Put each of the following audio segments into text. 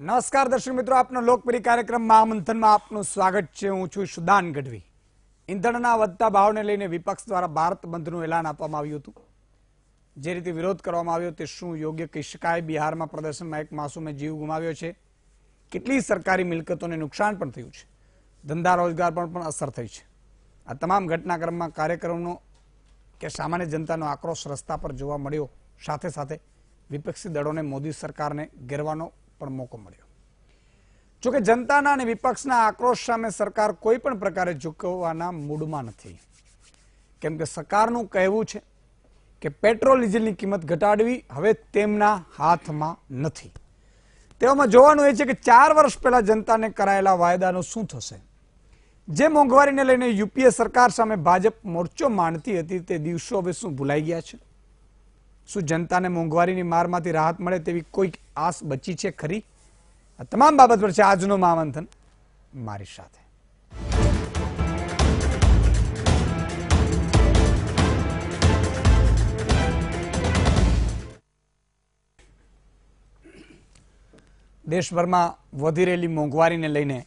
નમસ્કાર દર્શક મિત્રો, આપનો લોકપ્રિય કાર્યક્રમ મહામંથનમાં આપનું સ્વાગત છે। હું છું સુદાન ગઢવી। ઈંધણના વધતા ભાવને લઈને વિપક્ષ દ્વારા ભારત બંધનું એલાન આપવામાં આવ્યું હતું। જે રીતે વિરોધ કરવામાં આવ્યો તે શું યોગ્ય કહી શકાય? બિહારમાં પ્રદર્શનમાં એક માસૂમે જીવ ગુમાવ્યો છે, કેટલી સરકારી મિલકતોને નુકસાન પણ થયું છે, ધંધા રોજગાર પર પણ અસર થઈ છે। આ તમામ ઘટનાક્રમમાં કાર્યક્રમનો કે સામાન્ય જનતાનો આક્રોશ રસ્તા પર જોવા મળ્યો। સાથે સાથે વિપક્ષી દળોને મોદી સરકારને ઘેરવાનો પણ મોકો મળ્યો। જોકે જનતાના અને વિપક્ષના આક્રોશ સામે સરકાર કોઈ પણ પ્રકારે ઝૂકવવાના મૂડમાં નથી, કેમ કે સરકારનું કહેવું છે કે પેટ્રોલ ડીઝલની કિંમત ઘટાડવી હવે તેમના હાથમાં નથી। તેવામાં જોવાનું એ છે કે 4 વર્ષ પહેલા જનતાને કરાયેલા વાયદાનું શું થશે? જે મોંઘવારીને લઈને યુપીએ સરકાર સામે ભાજપ મોરચો માંડતી હતી તે દિવસો હવે શું ભૂલાઈ ગયા છે? શું જનતાને મોંઘવારીની મારમાંથી રાહત મળે તેવી કોઈ આસ બચી છે ખરી? આ તમામ બાબત પર છે આજનો મહામંથન મારી સાથે। દેશભરમાં વધી રહેલી મોંઘવારીને લઈને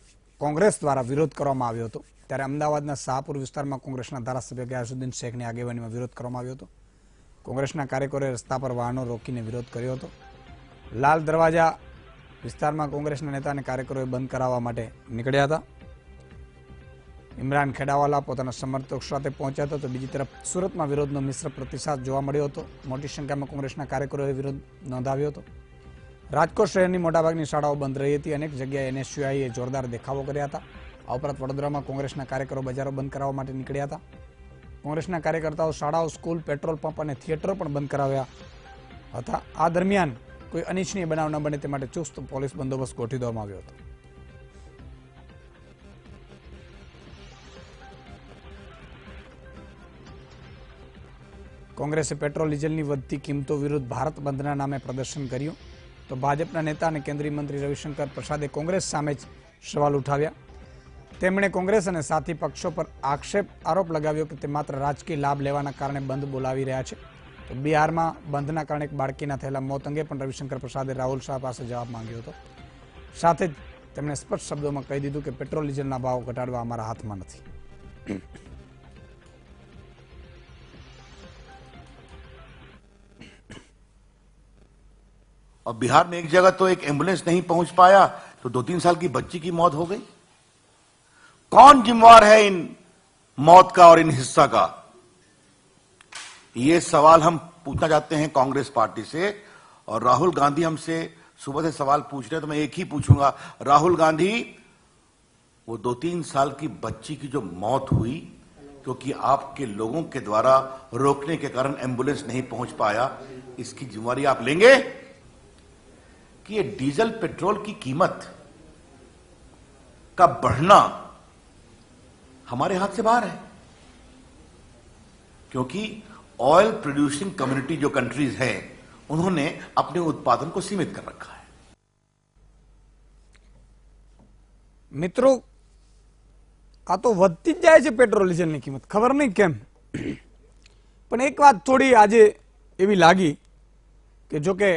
કોંગ્રેસ દ્વારા વિરોધ કરવામાં આવ્યો હતો। ત્યારે અમદાવાદના શાહપુર વિસ્તારમાં કોંગ્રેસના ધારાસભ્ય ગયાસુદ્દીન શેખની આગેવાનીમાં વિરોધ કરવામાં આવ્યો હતો। કોંગ્રેસના કાર્યકરોએ રસ્તા પર વાહનો રોકીને વિરોધ કર્યો હતો। લાલ દરવાજા વિસ્તારમાં કોંગ્રેસના નેતા અને કાર્યકરોએ બંધ કરાવવા માટે નીકળ્યા હતા। ઇમરાન ખેડાવાલા પોતાના સમર્થકો સાથે પહોંચ્યા હતા, તો બીજી તરફ સુરતમાં વિરોધનો મિશ્ર પ્રતિસાદ જોવા મળ્યો હતો। મોટી સંખ્યામાં કોંગ્રેસના કાર્યકરોએ વિરોધ નોંધાવ્યો હતો। રાજકોટ શહેરની મોટાભાગની શાળાઓ બંધ રહી હતી। અનેક જગ્યાએ એનએસયુઆઈએ જોરદાર દેખાવો કર્યા હતા। આ ઉપરાંત વડોદરામાં કોંગ્રેસના કાર્યકરો બજારો બંધ કરાવવા માટે નીકળ્યા હતા। કોંગ્રેસના કાર્યકર્તાઓ શાળાઓ, સ્કૂલ, પેટ્રોલ પંપ અને થિયેટરો પણ બંધ કરાવ્યા હતા। આ દરમિયાન કોઈ અનિચ્છનીય બનાવ ન બને તે માટે ચુસ્ત પોલીસ બંદોબસ્ત ગોઠવી દેવામાં આવ્યો હતો। કોંગ્રેસે પેટ્રોલ ડીઝલની વધતી કિંમતો વિરુદ્ધ ભારત બંધના નામે પ્રદર્શન કર્યું, તો ભાજપના નેતા અને કેન્દ્રીય મંત્રી રવિશંકર પ્રસાદે કોંગ્રેસ સામે જ સવાલ ઉઠાવ્યા। તેમણે કોંગ્રેસ અને સાથી પક્ષો પર આરોપ લગાવ્યો કે તે માત્ર રાજકીય લાભ લેવાના કારણે બંધ બોલાવી રહ્યા છે। તો બિહારમાં બંધના કારણે એક બાળકીના થયેલા મોત અંગે પણ રવિશંકર પ્રસાદે રાહુલ શાહ પાસે જવાબ માંગ્યો હતો। સાથે જ તેમણે સ્પષ્ટ શબ્દોમાં કહી દીધું કે પેટ્રોલ ડીઝલના ભાવ ઘટાડવા અમારા હાથમાં નથી। और बिहार में एक जगह तो एक एम्बुलेंस नहीं पहुंच पाया तो 2-3 साल की बच्ची की मौत हो गई। कौन जिम्मेवार है इन मौत का और इन हिस्सा का? ये सवाल हम पूछना चाहते हैं कांग्रेस पार्टी से। और राहुल गांधी हमसे सुबह से सवाल पूछ रहे हैं, तो मैं एक ही पूछूंगा, राहुल गांधी, वो 2-3 साल की बच्ची की जो मौत हुई क्योंकि आपके लोगों के द्वारा रोकने के कारण एम्बुलेंस नहीं पहुंच पाया, इसकी जिम्मेवारी आप लेंगे? कि ये डीजल पेट्रोल की कीमत का बढ़ना हमारे हाथ से बाहर है, क्योंकि ऑयल प्रोड्यूसिंग कम्युनिटी जो कंट्रीज हैं उन्होंने अपने उत्पादन को सीमित कर रखा है। मित्रों, आ तो વધતી જ જાય છે પેટ્રોલ ડીઝલની કિંમત, ખબર નહીં કેમ। પણ એક વાત થોડી આજે એવી લાગી કે જો કે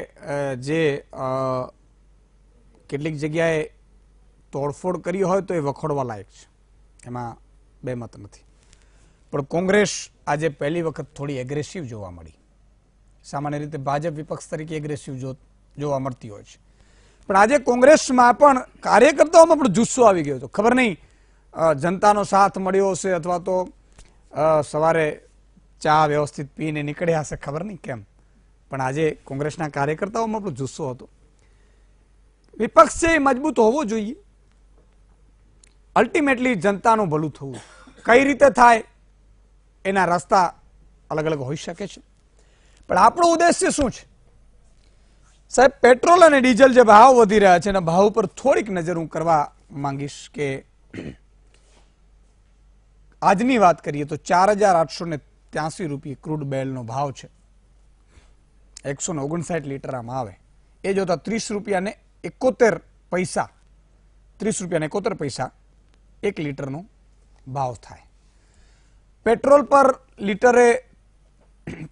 જે કેટલીક જગ્યાએ તોડફોડ કરી હોય તો એ વખોડવા લાયક છે, એમાં બેમત નથી। પણ કોંગ્રેસ આજે પહેલી વખત થોડી એગ્રેસિવ જોવા મળી। સામાન્ય રીતે ભાજપ વિપક્ષ તરીકે એગ્રેસિવ જોવા મળતી હોય છે, પણ આજે કોંગ્રેસમાં પણ કાર્યકર્તાઓમાં પણ જુસ્સો આવી ગયો હતો। ખબર નહીં જનતાનો સાથ મળ્યો હશે અથવા તો સવારે ચા વ્યવસ્થિત પીને નીકળ્યા હશે, ખબર નહીં કેમ, પણ આજે કોંગ્રેસના કાર્યકર્તાઓમાં પણ જુસ્સો હતો। વિપક્ષ છે એ મજબૂત હોવો જોઈએ। અલ્ટિમેટલી જનતાનું ભલું થવું કઈ રીતે થાય એના રસ્તા અલગ અલગ હોઈ શકે છે, પણ આપણો ઉદ્દેશ્ય શું છે? સાહેબ, પેટ્રોલ અને ડીઝલ જે ભાવ વધી રહ્યા છે એના ભાવ પર થોડીક નજર હું કરવા માંગીશ કે આજની વાત કરીએ તો 4,883 રૂપિયા ક્રૂડ બેલનો ભાવ છે। 159 લીટર આમાં આવે, એ જોતા 30 રૂપિયા ને 71 પૈસા 30 રૂપિયા ને 71 પૈસા 1 લીટરનો ભાવ થાય। પેટ્રોલ પર લીટરે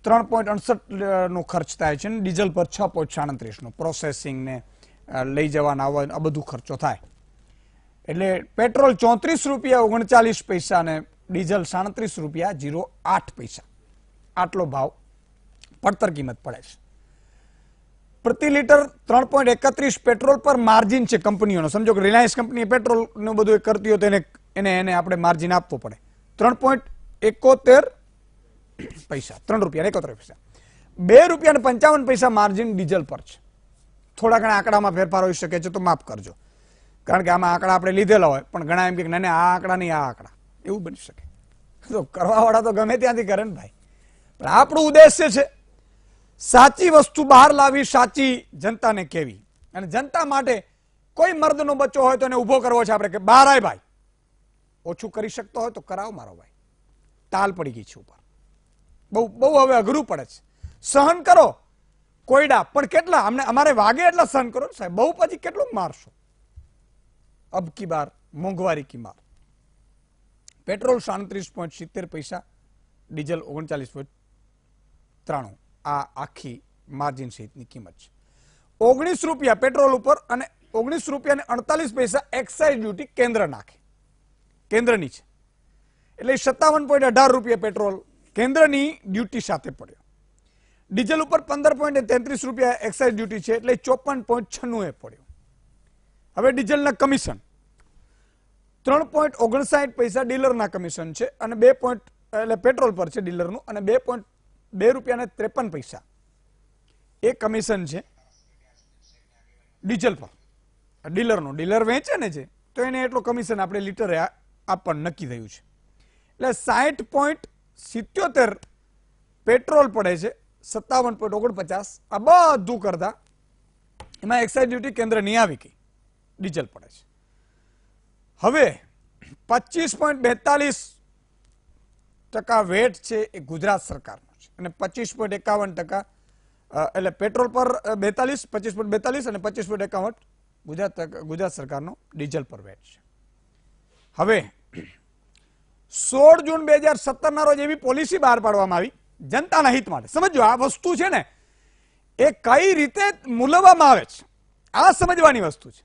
3.68 નો ખર્ચ થાય છે, ડીઝલ પર 6.37 નો। પ્રોસેસિંગ ને લઈ જવાના હોય આ બધું ખર્ચો થાય. એટલે પેટ્રોલ 34 રૂપિયા 39 પૈસા અને ડીઝલ 37 રૂપિયા 08 પૈસા આટલો ભાવ પડતર કિંમત પડે છે. પ્રતિ લીટર 3.31 પેટ્રોલ પર માર્જિન છે કંપનીઓનો. સમજો કે રિલાયન્સ કંપની પેટ્રોલ નું બધું કરતી હોય તો એને આપણે માર્જિન આપવો પડે. 3.71 પૈસા, 3 રૂપિયા 71 પૈસા, 2 રૂપિયા અને 55 પૈસા માર્જિન ડીઝલ પર છે. થોડા ઘણા આંકડામાં ફેરફાર હોઈ શકે છે તો માફ કરજો, કારણ કે આમાં આંકડા આપણે લીધેલા હોય પણ ઘણા એમ કે ના આ આંકડા નહીં આ આંકડા, એવું બની શકે. તો કરવાવાળા તો ગમે ત્યાંથી કરે ને ભાઈ, પણ આપણું ઉદ્દેશ્ય છે સાચી વસ્તુ બહાર લાવી, સાચી જનતાને કહેવી, અને જનતા માટે કોઈ મર્દનો બચ્ચો હોય તો એને ઉભો કરવો છે આપણે કે બહાર આય ભાઈ, ઓછું કરી શકતો હોય તો કરાવ મારો ભાઈ. તાલ પડી ગઈ છે ઉપર, બહુ બહુ હવે અઘરું પડે છે. સહન કરો કોયડા, પણ કેટલા અમને અમારે વાગે એટલા સહન કરો સાહેબ, બહુ પછી કેટલું મારશો. અબ કી બાર મોંઘવારી કી માર. પેટ્રોલ 37.70 પૈસા, ડીઝલ 39.93, આ આખી માર્જિન સહિતની કિંમત છે. 19 રૂપિયા પેટ્રોલ ઉપર અને 19 રૂપિયા અને 48 પૈસા એક્સાઇઝ ડ્યુટી કેન્દ્ર નાખે, કેન્દ્રની છે. એટલે 57.18 રૂપિયા પેટ્રોલ કેન્દ્રની ડ્યુટી સાથે પડ્યો. ડીઝલ ઉપર 15.33 રૂપિયા એક્સાઇઝ ડ્યુટી છે, એટલે 54.96 એ પડ્યો. હવે ડીઝલના કમિશન 3.59 પૈસા ડીલરના કમિશન છે અને એટલે પેટ્રોલ પર છે ડીલરનું, અને 2 રૂપિયા અને 53 પૈસા એ કમિશન છે ડીઝલ પર. ડીલરનું, ડીલર વેચે ને છે તો એને એટલો કમિશન આપણે લીટરે આપવાનું નક્કી થયું છે. એટલે 60.77 પેટ્રોલ પડે છે, 57.49 આ બધું કરતા એમાં એક્સાઇઝ ડ્યુટી કેન્દ્રની આવી ગઈ, ડીઝલ પડે છે. હવે 25.42% વેટ છે એ ગુજરાત સરકારનો છે, અને 25.51% એટલે પેટ્રોલ પર 25.42 અને 25.51 ગુજરાત સરકારનો ડીઝલ પર વેટ છે. હવે 16 જૂન 2017 ના રોજ એવી પોલિસી બહાર પાડવામાં આવી જનતાના હિત માટે. સમજો આ વસ્તુ છે ને એ કઈ રીતે મૂલવવામાં આવે છે, આ સમજવાની વસ્તુ છે.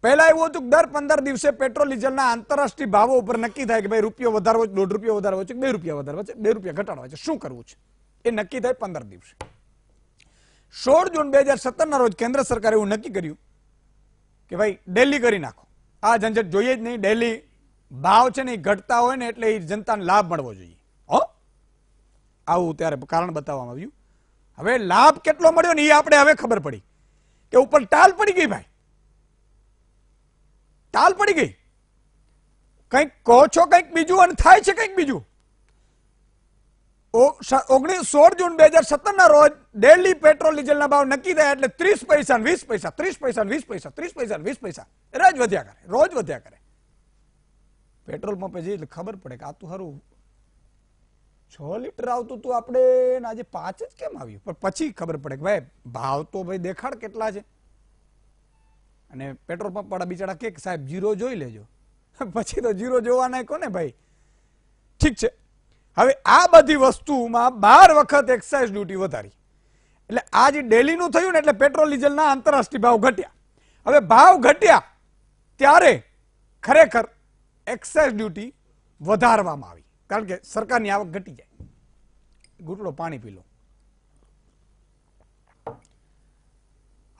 પહેલા એવું હતું કે દર 15 દિવસે પેટ્રોલ ડીઝલના આંતરરાષ્ટ્રીય ભાવો ઉપર નક્કી થાય કે ભાઈ રૂપિયો વધારવો છે, 1.5 રૂપિયા વધારવો છે, 2 રૂપિયા વધારવા છે, 2 રૂપિયા ઘટાડવા છે, શું કરવું છે એ નક્કી થાય 15 દિવસે. 16 જૂન 2017 ના રોજ કેન્દ્ર સરકારે એવું નક્કી કર્યું કે ભાઈ ડેલી કરી નાખો, આ ઝંઝટ જોઈએ જ નહીં. ડેલી ભાવ છે ને એ ઘટતા હોય ને એટલે એ જનતાને લાભ મળવો જોઈએ. આવું ત્યારે કારણ બતાવવામાં આવ્યું. હવે લાભ કેટલો મળ્યો ને એ આપણે હવે ખબર પડી કે ઉપર ટાલ પડી ગઈ ભાઈ, ટાલ પડી ગઈ. કંઈક કહો છો કંઈક બીજું અને થાય છે કંઈક બીજું. 16 જૂન 2017 ના રોજ ડેલી પેટ્રોલ ડીઝલના ભાવ નક્કી થયા એટલે 30 પૈસા 20 પૈસા, 30 પૈસા 20 પૈસા, 30 પૈસા 20 પૈસા રોજ વધ્યા કરે, રોજ વધ્યા કરે. પેટ્રોલ પંપે જઈએ એટલે ખબર પડે કે આ તો સારું 6 લીટર આવતું હતું આપણે, આજે 5 જ કેમ આવ્યું. પણ પછી ખબર પડે કે ભાઈ ભાવ તો ભાઈ દેખાડ કેટલા છે. અને પેટ્રોલ પંપ વાળા બિચારા કે સાહેબ જીરો જોઈ લેજો, પછી તો જીરો જોવા નાખો ને ભાઈ. ઠીક છે, હવે આ બધી વસ્તુમાં 12 વખત એક્સાઇઝ ડ્યુટી વધારી, એટલે આ જે ડેલીનું થયું ને એટલે પેટ્રોલ ડીઝલના આંતરરાષ્ટ્રીય ભાવ ઘટ્યા. હવે ભાવ ઘટ્યા ત્યારે ખરેખર એક્સાઇઝ ડ્યુટી વધારવામાં આવી, કારણ કે સરકારની આવક ઘટી જાય. ઘૂંટડો પાણી પી લો.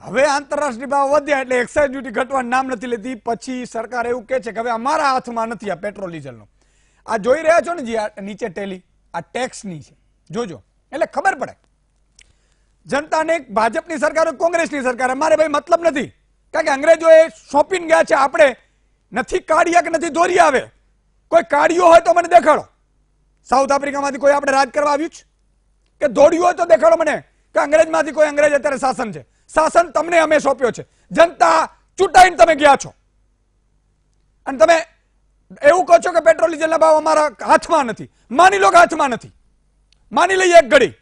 હવે આંતરરાષ્ટ્રીય ભાવ વધ્યા એટલે એક્સાઇઝ ડ્યુટી ઘટવાનું નામ નથી લેતી. પછી સરકાર એવું કહે છે કે હવે અમારા હાથમાં નથી આ પેટ્રોલ ડીઝલનો. આ જોઈ રહ્યા છો ને જી, આ નીચે ટેલી આ ટેક્સની છે, જોજો એટલે ખબર પડે જનતાને. ભાજપની સરકાર કોંગ્રેસની સરકાર અમારે ભાઈ મતલબ નથી, કારણ કે અંગ્રેજોએ સોંપીને ગયા છે. આપણે નથી કાઢ્યા કે નથી દોરી આવે. કોઈ કાઢ્યો હોય તો મને દેખાડો. સાઉથ આફ્રિકામાંથી કોઈ આપણે રાજ કરવા આવ્યું છે કે દોડ્યું હોય તો દેખાડો મને કે અંગ્રેજમાંથી કોઈ અંગ્રેજ અત્યારે શાસન છે. શાસન તમને અમે સોંપ્યો છે, જનતા ચૂંટાઈને તમે ગયા છો, અને તમે એવું કહો છો કે પેટ્રોલ ડીઝલના ભાવ અમારા હાથમાં નથી. માની લો કે હાથમાં નથી, માની લઈએ એક ઘડી,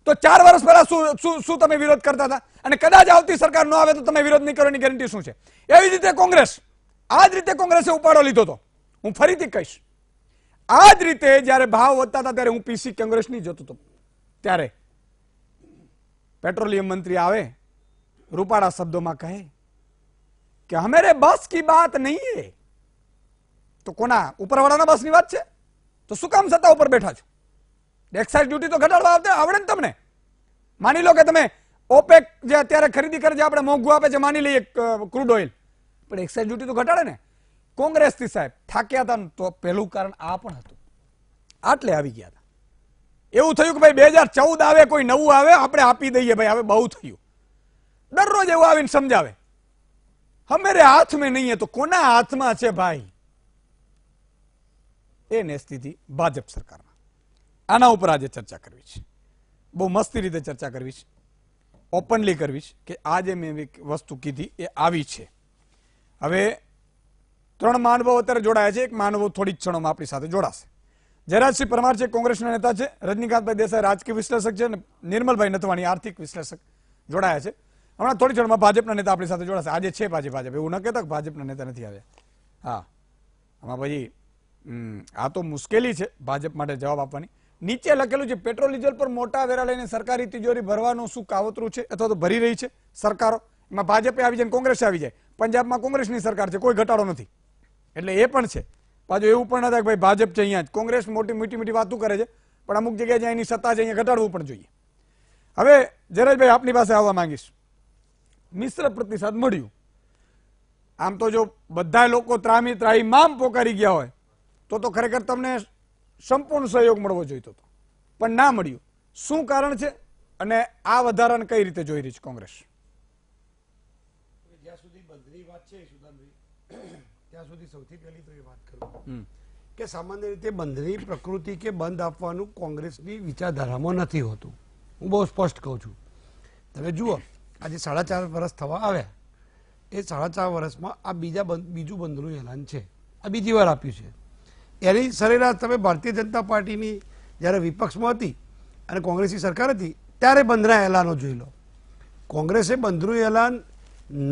તો 4 વર્ષ પહેલા શું તમે વિરોધ કરતા હતા, અને કદાચ આવતી સરકાર ન આવે તો તમે વિરોધ નહીં કરો એની ગેરંટી શું છે? એવી રીતે કોંગ્રેસ, આ જ રીતે કોંગ્રેસે ઉપાડો લીધો હતો. હું ફરીથી કહીશ, આ જ રીતે જયારે ભાવ વધતા હતા ત્યારે હું પીસી કોંગ્રેસની જતો હતો, ત્યારે પેટ્રોલિયમ મંત્રી આવે રૂપાળા શબ્દોમાં કહે કે હમેરે બસ કી બાત નહીં હે, તો કોના ઉપરવાળાના બસની વાત છે? તો શું કામ સત્તા ઉપર બેઠા છો? એક્સાઇઝ ડ્યુટી તો ઘટાડવા આવડે ને તમને. માની લો કે તમે ઓપેક જે અત્યારે ખરીદી કરે છે, આપણે મોંઘું આપે છે, માની લઈએ ક્રૂડ ઓઇલ, પણ એક્સાઇઝ ડ્યુટી તો ઘટાડે ને. કોંગ્રેસથી સાહેબ થાક્યા હતા ને, તો પહેલું કારણ આ પણ હતું. આટલે આવી ગયા હતા. એવું થયું કે ભાઈ 2014 આવે, કોઈ નવું આવે, આપણે આપી દઈએ, ભાઈ હવે બહુ થયું. દરરોજ એવું આવીને સમજાવે હમેરે હાથ મેં નહીં હે, તો કોના હાથમાં છે ભાઈ? એ સ્થિતિ ભાજપ સરકારમાં. આના ઉપર આજે ચર્ચા કરવી છે, બહુ મસ્તી રીતે ચર્ચા કરવી છે, ઓપનલી કરવી છે કે આજે મેં વસ્તુ કીધી એ આવી છે. હવે 3 મહાનુભાવો અત્યારે જોડાયા છે. એક મહાનુભાવ થોડી ક્ષણોમાં આપણી સાથે જોડાશે. જયરાજસિંહ પરમાર છે, કોંગ્રેસના નેતા છે. રજનીકાંતભાઈ દેસાઈ રાજકીય વિશ્લેષક છે, અને નિર્મલભાઈ નથવાણી આર્થિક વિશ્લેષક જોડાયા છે. હમણાં થોડી ક્ષણમાં ભાજપના નેતા આપણી સાથે જોડાશે. આજે છે પાછી ભાજપ, એવું ન કહેતા કે ભાજપના નેતા નથી આવ્યા. હા, આમાં પછી આ તો મુશ્કેલી છે ભાજપ માટે જવાબ આપવાની. નીચે લખેલું છે પેટ્રોલ ડીઝલ પર મોટા વેરા લઈને સરકારી તિજોરી ભરવાનું શું કાવતરું છે, અથવા તો ભરી રહી છે સરકારો. એમાં ભાજપે આવી જાય, કોંગ્રેસે આવી જાય. પંજાબમાં કોંગ્રેસની સરકાર છે, કોઈ ઘટાડો નથી. એટલે એ પણ છે. પાછું એવું પણ નથી કે ભાઈ ભાજપ છે અહીંયા જ, કોંગ્રેસ મોટી મીઠી વાતો કરે છે, પણ અમુક જગ્યાએ જ્યાં એની સત્તા છે અહીંયા ઘટાડવું પણ જોઈએ. હવે જયરાજભાઈ આપની પાસે આવવા માંગીશ. મિશ્ર પ્રતિસાદ મળ્યું. આમ તો જો બધા લોકો ત્રાહિમામ પોકારી ગયા હોય તો ખરેખર તમને સંપૂર્ણ સહયોગ મળવો જોઈતો હતો, પણ ના મળ્યું. શું કારણ છે અને આ વધારાને કઈ રીતે જોઈ રહી છે કોંગ્રેસ? જ્યાં સુધી બંધની વાત છે સુદાનભાઈ, ત્યાં સુધી સૌથી પહેલી તો એ વાત કરું કે સામાન્ય રીતે બંધની પ્રકૃતિ કે બંધ આપવાનું કોંગ્રેસની વિચારધારામાં નથી હોતું. હું બહુ સ્પષ્ટ કહું છું. તમે જુઓ, આજે 4.5 વર્ષ થવા આવ્યા. એ 4.5 વર્ષમાં આ બીજું બંધનું એલાન છે. આ બીજી વાર આપ્યું છે. એની સરેરાશ તમે ભારતીય જનતા પાર્ટીની જ્યારે વિપક્ષમાં હતી અને કોંગ્રેસની સરકાર હતી ત્યારે બંધના એલાનો જોઈ લો. કોંગ્રેસે બંધનું એલાન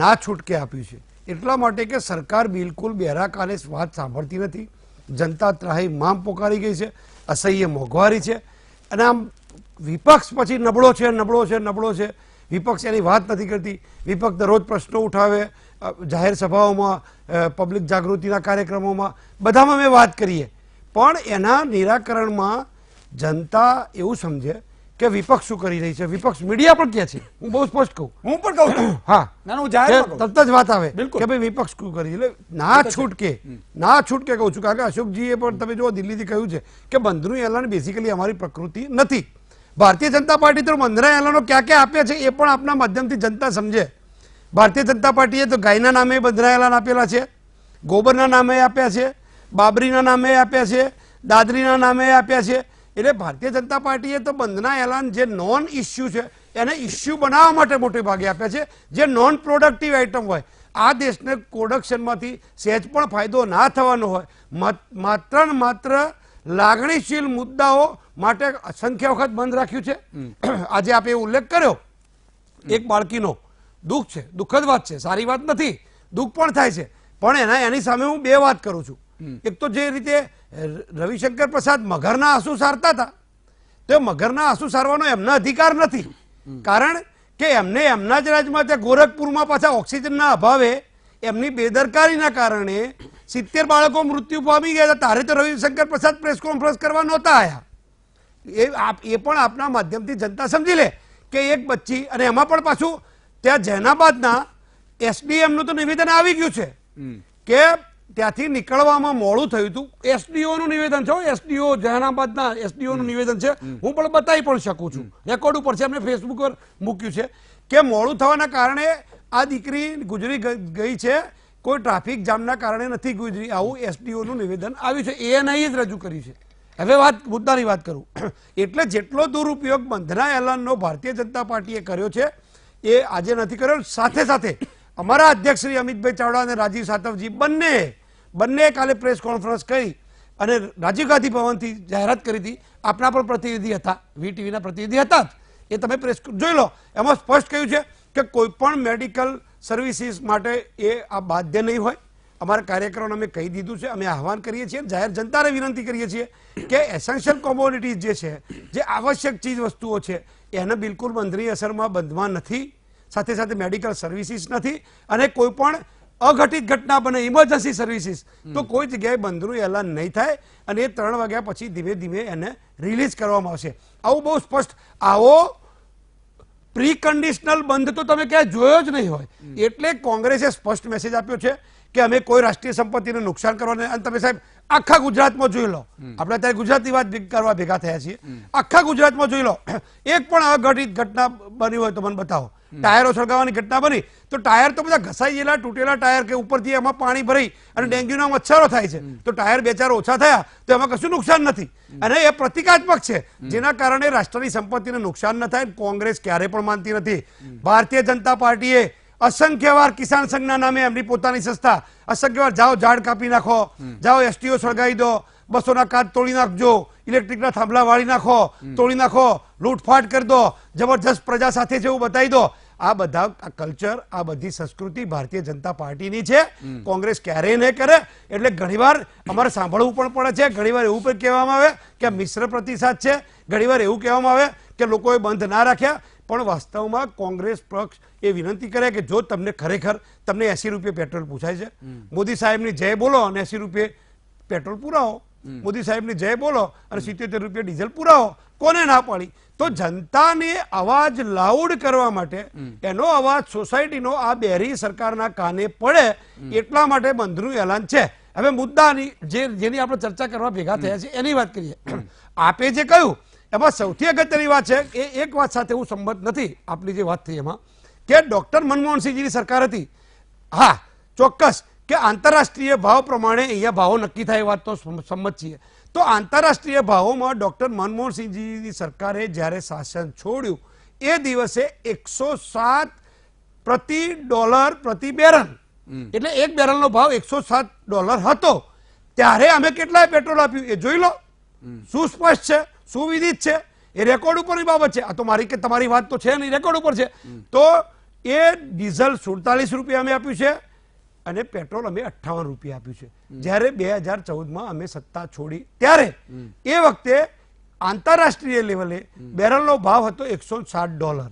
ના છૂટકે આપ્યું છે, એટલા માટે કે સરકાર બિલકુલ બહેરા કાને વાત સાંભળતી નથી. જનતા ત્રાહિમામ પોકારી ગઈ છે, અસહ્ય મોંઘવારી છે, અને આમ વિપક્ષ પછી નબળો છે. વિપક્ષ એની વાત નથી કરતી. વિપક્ષ દરરોજ પ્રશ્નો ઉઠાવે, જાહેર સભાઓમાં, પબ્લિક જાગૃતિના કાર્યક્રમોમાં, બધામાં અમે વાત કરીએ, પણ એના નિરાકરણમાં જનતા એવું સમજે કે વિપક્ષ શું કરી રહી છે. વિપક્ષ મીડિયા પણ કહે છે, હું બહુ સ્પષ્ટ કહું, હું પણ કહું છું. હા, તરત જ વાત આવે બિલકુલ કે ભાઈ વિપક્ષ શું કરી. એટલે ના છૂટકે કહું છું, કારણ કે અશોકજીએ પણ તમે જો દિલ્હીથી કહ્યું છે કે બંધનું એલાન બેઝિકલી અમારી પ્રકૃતિ નથી. ભારતીય જનતા પાર્ટી તો બંધના એલાનો ક્યાં ક્યાં આપ્યા છે એ પણ આપના માધ્યમથી જનતા સમજે. ભારતીય જનતા પાર્ટીએ તો ગાયના નામે બંધના એલાન આપેલા છે, ગોબરના નામે આપ્યા છે, બાબરીના નામે આપ્યા છે, દાદરીના નામે આપ્યા છે. એટલે ભારતીય જનતા પાર્ટીએ તો બંધના એલાન જે નોન ઇસ્યુ છે એને ઇસ્યુ બનાવવા માટે મોટે ભાગે આપ્યા છે, જે નોન પ્રોડક્ટિવ આઇટમ હોય, આ દેશને પ્રોડક્શનમાંથી સહેજ પણ ફાયદો ના થવાનો હોય, માત્ર ને માત્ર લાગણીશીલ મુદ્દાઓ માટે અસંખ્ય વખત બંધ રાખ્યું છે. આજે આપે ઉલ્લેખ કર્યો એક બાળકીનો, દુઃખ છે, દુઃખદ વાત છે, સારી વાત નથી, દુઃખ પણ થાય છે, પણ એની સામે હું 2 વાત કરું છું. એક તો જે રીતે રવિશંકર પ્રસાદ મગરના આંસુ સારતા હતા, તો મગરના આંસુ સારવાનો એમનો અધિકાર નથી, કારણ કે એમને એમના જ રાજ્યમાં ત્યાં ગોરખપુરમાં પાછા ઓક્સિજનના અભાવે એમની બેદરકારીના કારણે 70 બાળકો મૃત્યુ પામી ગયા હતા. તારે તો રવિશંકર પ્રસાદ પ્રેસ કોન્ફરન્સ કરવા નહોતા આવ્યા. એ પણ આપના માધ્યમથી જનતા સમજી લે કે એક બચ્ચી, અને એમાં પણ પાછું ત્યાં જૈનાબાદના એસડીએમનું તો નિવેદન આવી ગયું છે કે ત્યાંથી નીકળવામાં મોડું થયું હતું. એસડીઓનું નિવેદન છે, એસડીઓ જહાનાબાદના એસડીઓનું નિવેદન છે, હું પણ બતાવી પણ શકું છું, રેકોર્ડ ઉપર છે, એમને ફેસબુક પર મૂક્યું છે કે મોડું થવાના કારણે આ દીકરી ગુજરી ગઈ છે, કોઈ ટ્રાફિક જામના કારણે નથી ગુજરી. આવું એસડીઓનું નિવેદન આવ્યું છે, એએનઆઈએ જ રજૂ કર્યું છે. હવે મુદ્દાની વાત કરું, એટલે જેટલો દુરુપયોગ બંધના એલાનનો ભારતીય જનતા પાર્ટીએ કર્યો છે એ આજે નથી કર્યો. સાથે સાથે અમારા અધ્યક્ષ શ્રી અમિતભાઈ ચાવડા અને રાજીવ સાતવજી બંને કાલે પ્રેસ કોન્ફરન્સ કરી અને રાજીવ ગાંધી ભવનથી જાહેરાત કરી હતી. આપના પણ પ્રતિનિધિ હતા, વીટીવીના પ્રતિનિધિ હતા જ, એ તમે પ્રેસ જોઈ લો. એમાં સ્પષ્ટ કહ્યું છે કે કોઈ પણ મેડિકલ સર્વિસીસ માટે એ આ બાધ્ય નહીં હોય. અમારા કાર્યકરોને અમે કહી દીધું છે, અમે આહવાન કરીએ છીએ, જાહેર જનતાને વિનંતી કરીએ છીએ કે એસેન્શિયલ કોમોડિટીઝ જે છે, જે આવશ્યક ચીજ વસ્તુઓ છે, એને બિલકુલ બંધની અસરમાં બંધમાં નથી. સાથે સાથે મેડિકલ સર્વિસીસ નથી, અને કોઈ પણ અઘટિત ઘટના બને ઇમરજન્સી સર્વિસીસ તો કોઈ જગ્યાએ બંધનું એલાન નહીં થાય, અને એ 3 વાગ્યા પછી ધીમે ધીમે એને રિલીઝ કરવામાં આવશે. આવું બહુ સ્પષ્ટ, આવો પ્રીકન્ડિશનલ બંધ તો તમે ક્યાંય જોયો જ નહીં હોય. એટલે કોંગ્રેસે સ્પષ્ટ મેસેજ આપ્યો છે કે અમે કોઈ રાષ્ટ્રીય સંપત્તિને નુકસાન કરવાને, અને તમે સાહેબ આખા ગુજરાતમાં જોઈ લો, આપણે અત્યારે ગુજરાતની વાત કરવા ભેગા થયા છીએ, આખા ગુજરાતમાં જોઈ લો, એક પણ અઘટિત ઘટના બની હોય તો મને બતાવો. ટાયરો સળગાવવાની ઘટના બની તો ટાયર તો બધા ઘસાઈ ગયેલા, તૂટેલા ટાયર કે ઉપરથી એમાં પાણી ભરાઈ અને ડેન્ગ્યુના મચ્છરો થાય છે, તો ટાયર 2-4 ઓછા થયા તો એમાં કશું નુકસાન નથી, અને એ પ્રતિકાત્મક છે, જેના કારણે રાષ્ટ્રની સંપત્તિને નુકસાન ન થાય. કોંગ્રેસ ક્યારે પણ માનતી નથી. ભારતીય જનતા પાર્ટીએ અસંખ્ય વાર કિસાન સંઘના નામે એમની પોતાની સંસ્થા અસંખ્ય વાર જાઓ ઝાડ કાપી નાખો, જાઓ એસટીઓ સળગાવી દો, 200ના કાચ તોડી નાખજો, ઇલેક્ટ્રિકના થાંભલા વાળી નાખો, તોડી નાખો, લૂંટફાટ કરી દો, જબરજસ્ત પ્રજા સાથે છે એવું બતાવી દો. આ બધા કલ્ચર, આ બધી સંસ્કૃતિ ભારતીય જનતા પાર્ટીની છે. કોંગ્રેસ ક્યારેય નહીં કરે. એટલે ઘણીવાર અમારે સાંભળવું પણ પડે છે, ઘણીવાર એવું પણ કહેવામાં આવે કે મિશ્ર પ્રતિસાદ છે, ઘણીવાર એવું કહેવામાં આવે કે લોકોએ બંધ ના રાખ્યા, પણ વાસ્તવમાં કોંગ્રેસ પક્ષ એ વિનંતી કરે કે જો તમને ખરેખર તમને 80 રૂપિયા પેટ્રોલ પૂછાય છે, મોદી સાહેબની જય બોલો અને 80 રૂપિયા પેટ્રોલ પુરાવો, મોદી સાહેબની જય બોલો અને 77 રૂપિયા ડીઝલ પુરાવો, કોને ના પાડી? તો જનતાને અવાજ લાઉડ કરવા માટે, એનો અવાજ સોસાયટીનો આ બેરી સરકારના કાને પડે એટલા માટે બંધનું એલાન છે. હવે મુદ્દાની જેની આપણે ચર્ચા કરવા ભેગા થયા છે એની વાત કરીએ. આપે જે કહ્યું એમાં સૌથી અગત્યની વાત છે, એ એક વાત સાથે હું સંમત નથી આપની જે વાત થઈ એમાં, કે ડોક્ટર મનમોહનસિંહજીની સરકાર હતી. હા, ચોક્કસ કે આંતરરાષ્ટ્રીય ભાવ પ્રમાણે અહીંયા ભાવો નક્કી થાય, વાત તો સંમત છીએ. તો આંતરરાષ્ટ્રીય ભાવોમાં ડોક્ટર મનમોહનસિંહજીની સરકારે જ્યારે શાસન છોડ્યું એ દિવસે $107 પ્રતિ ડોલર પ્રતિ બેરલ, એટલે એક બેરલનો ભાવ $107 હતો. ત્યારે અમે કેટલાય પેટ્રોલ આપ્યું એ જોઈ લો, સુસ્પષ્ટ છે, સુવિદિત છે, એ રેકોર્ડ ઉપરની બાબત છે. આ તો મારી કે તમારી વાત તો છે નહીં, રેકોર્ડ ઉપર છે. તો એ ડીઝલ 47 રૂપિયા અમે આપ્યું છે અને પેટ્રોલ અમે 58 રૂપિયા આપ્યું છે. જ્યારે 2014માં અમે સત્તા છોડી ત્યારે એ વખતે આંતરરાષ્ટ્રીય લેવલે બેરલનો ભાવ હતો $160,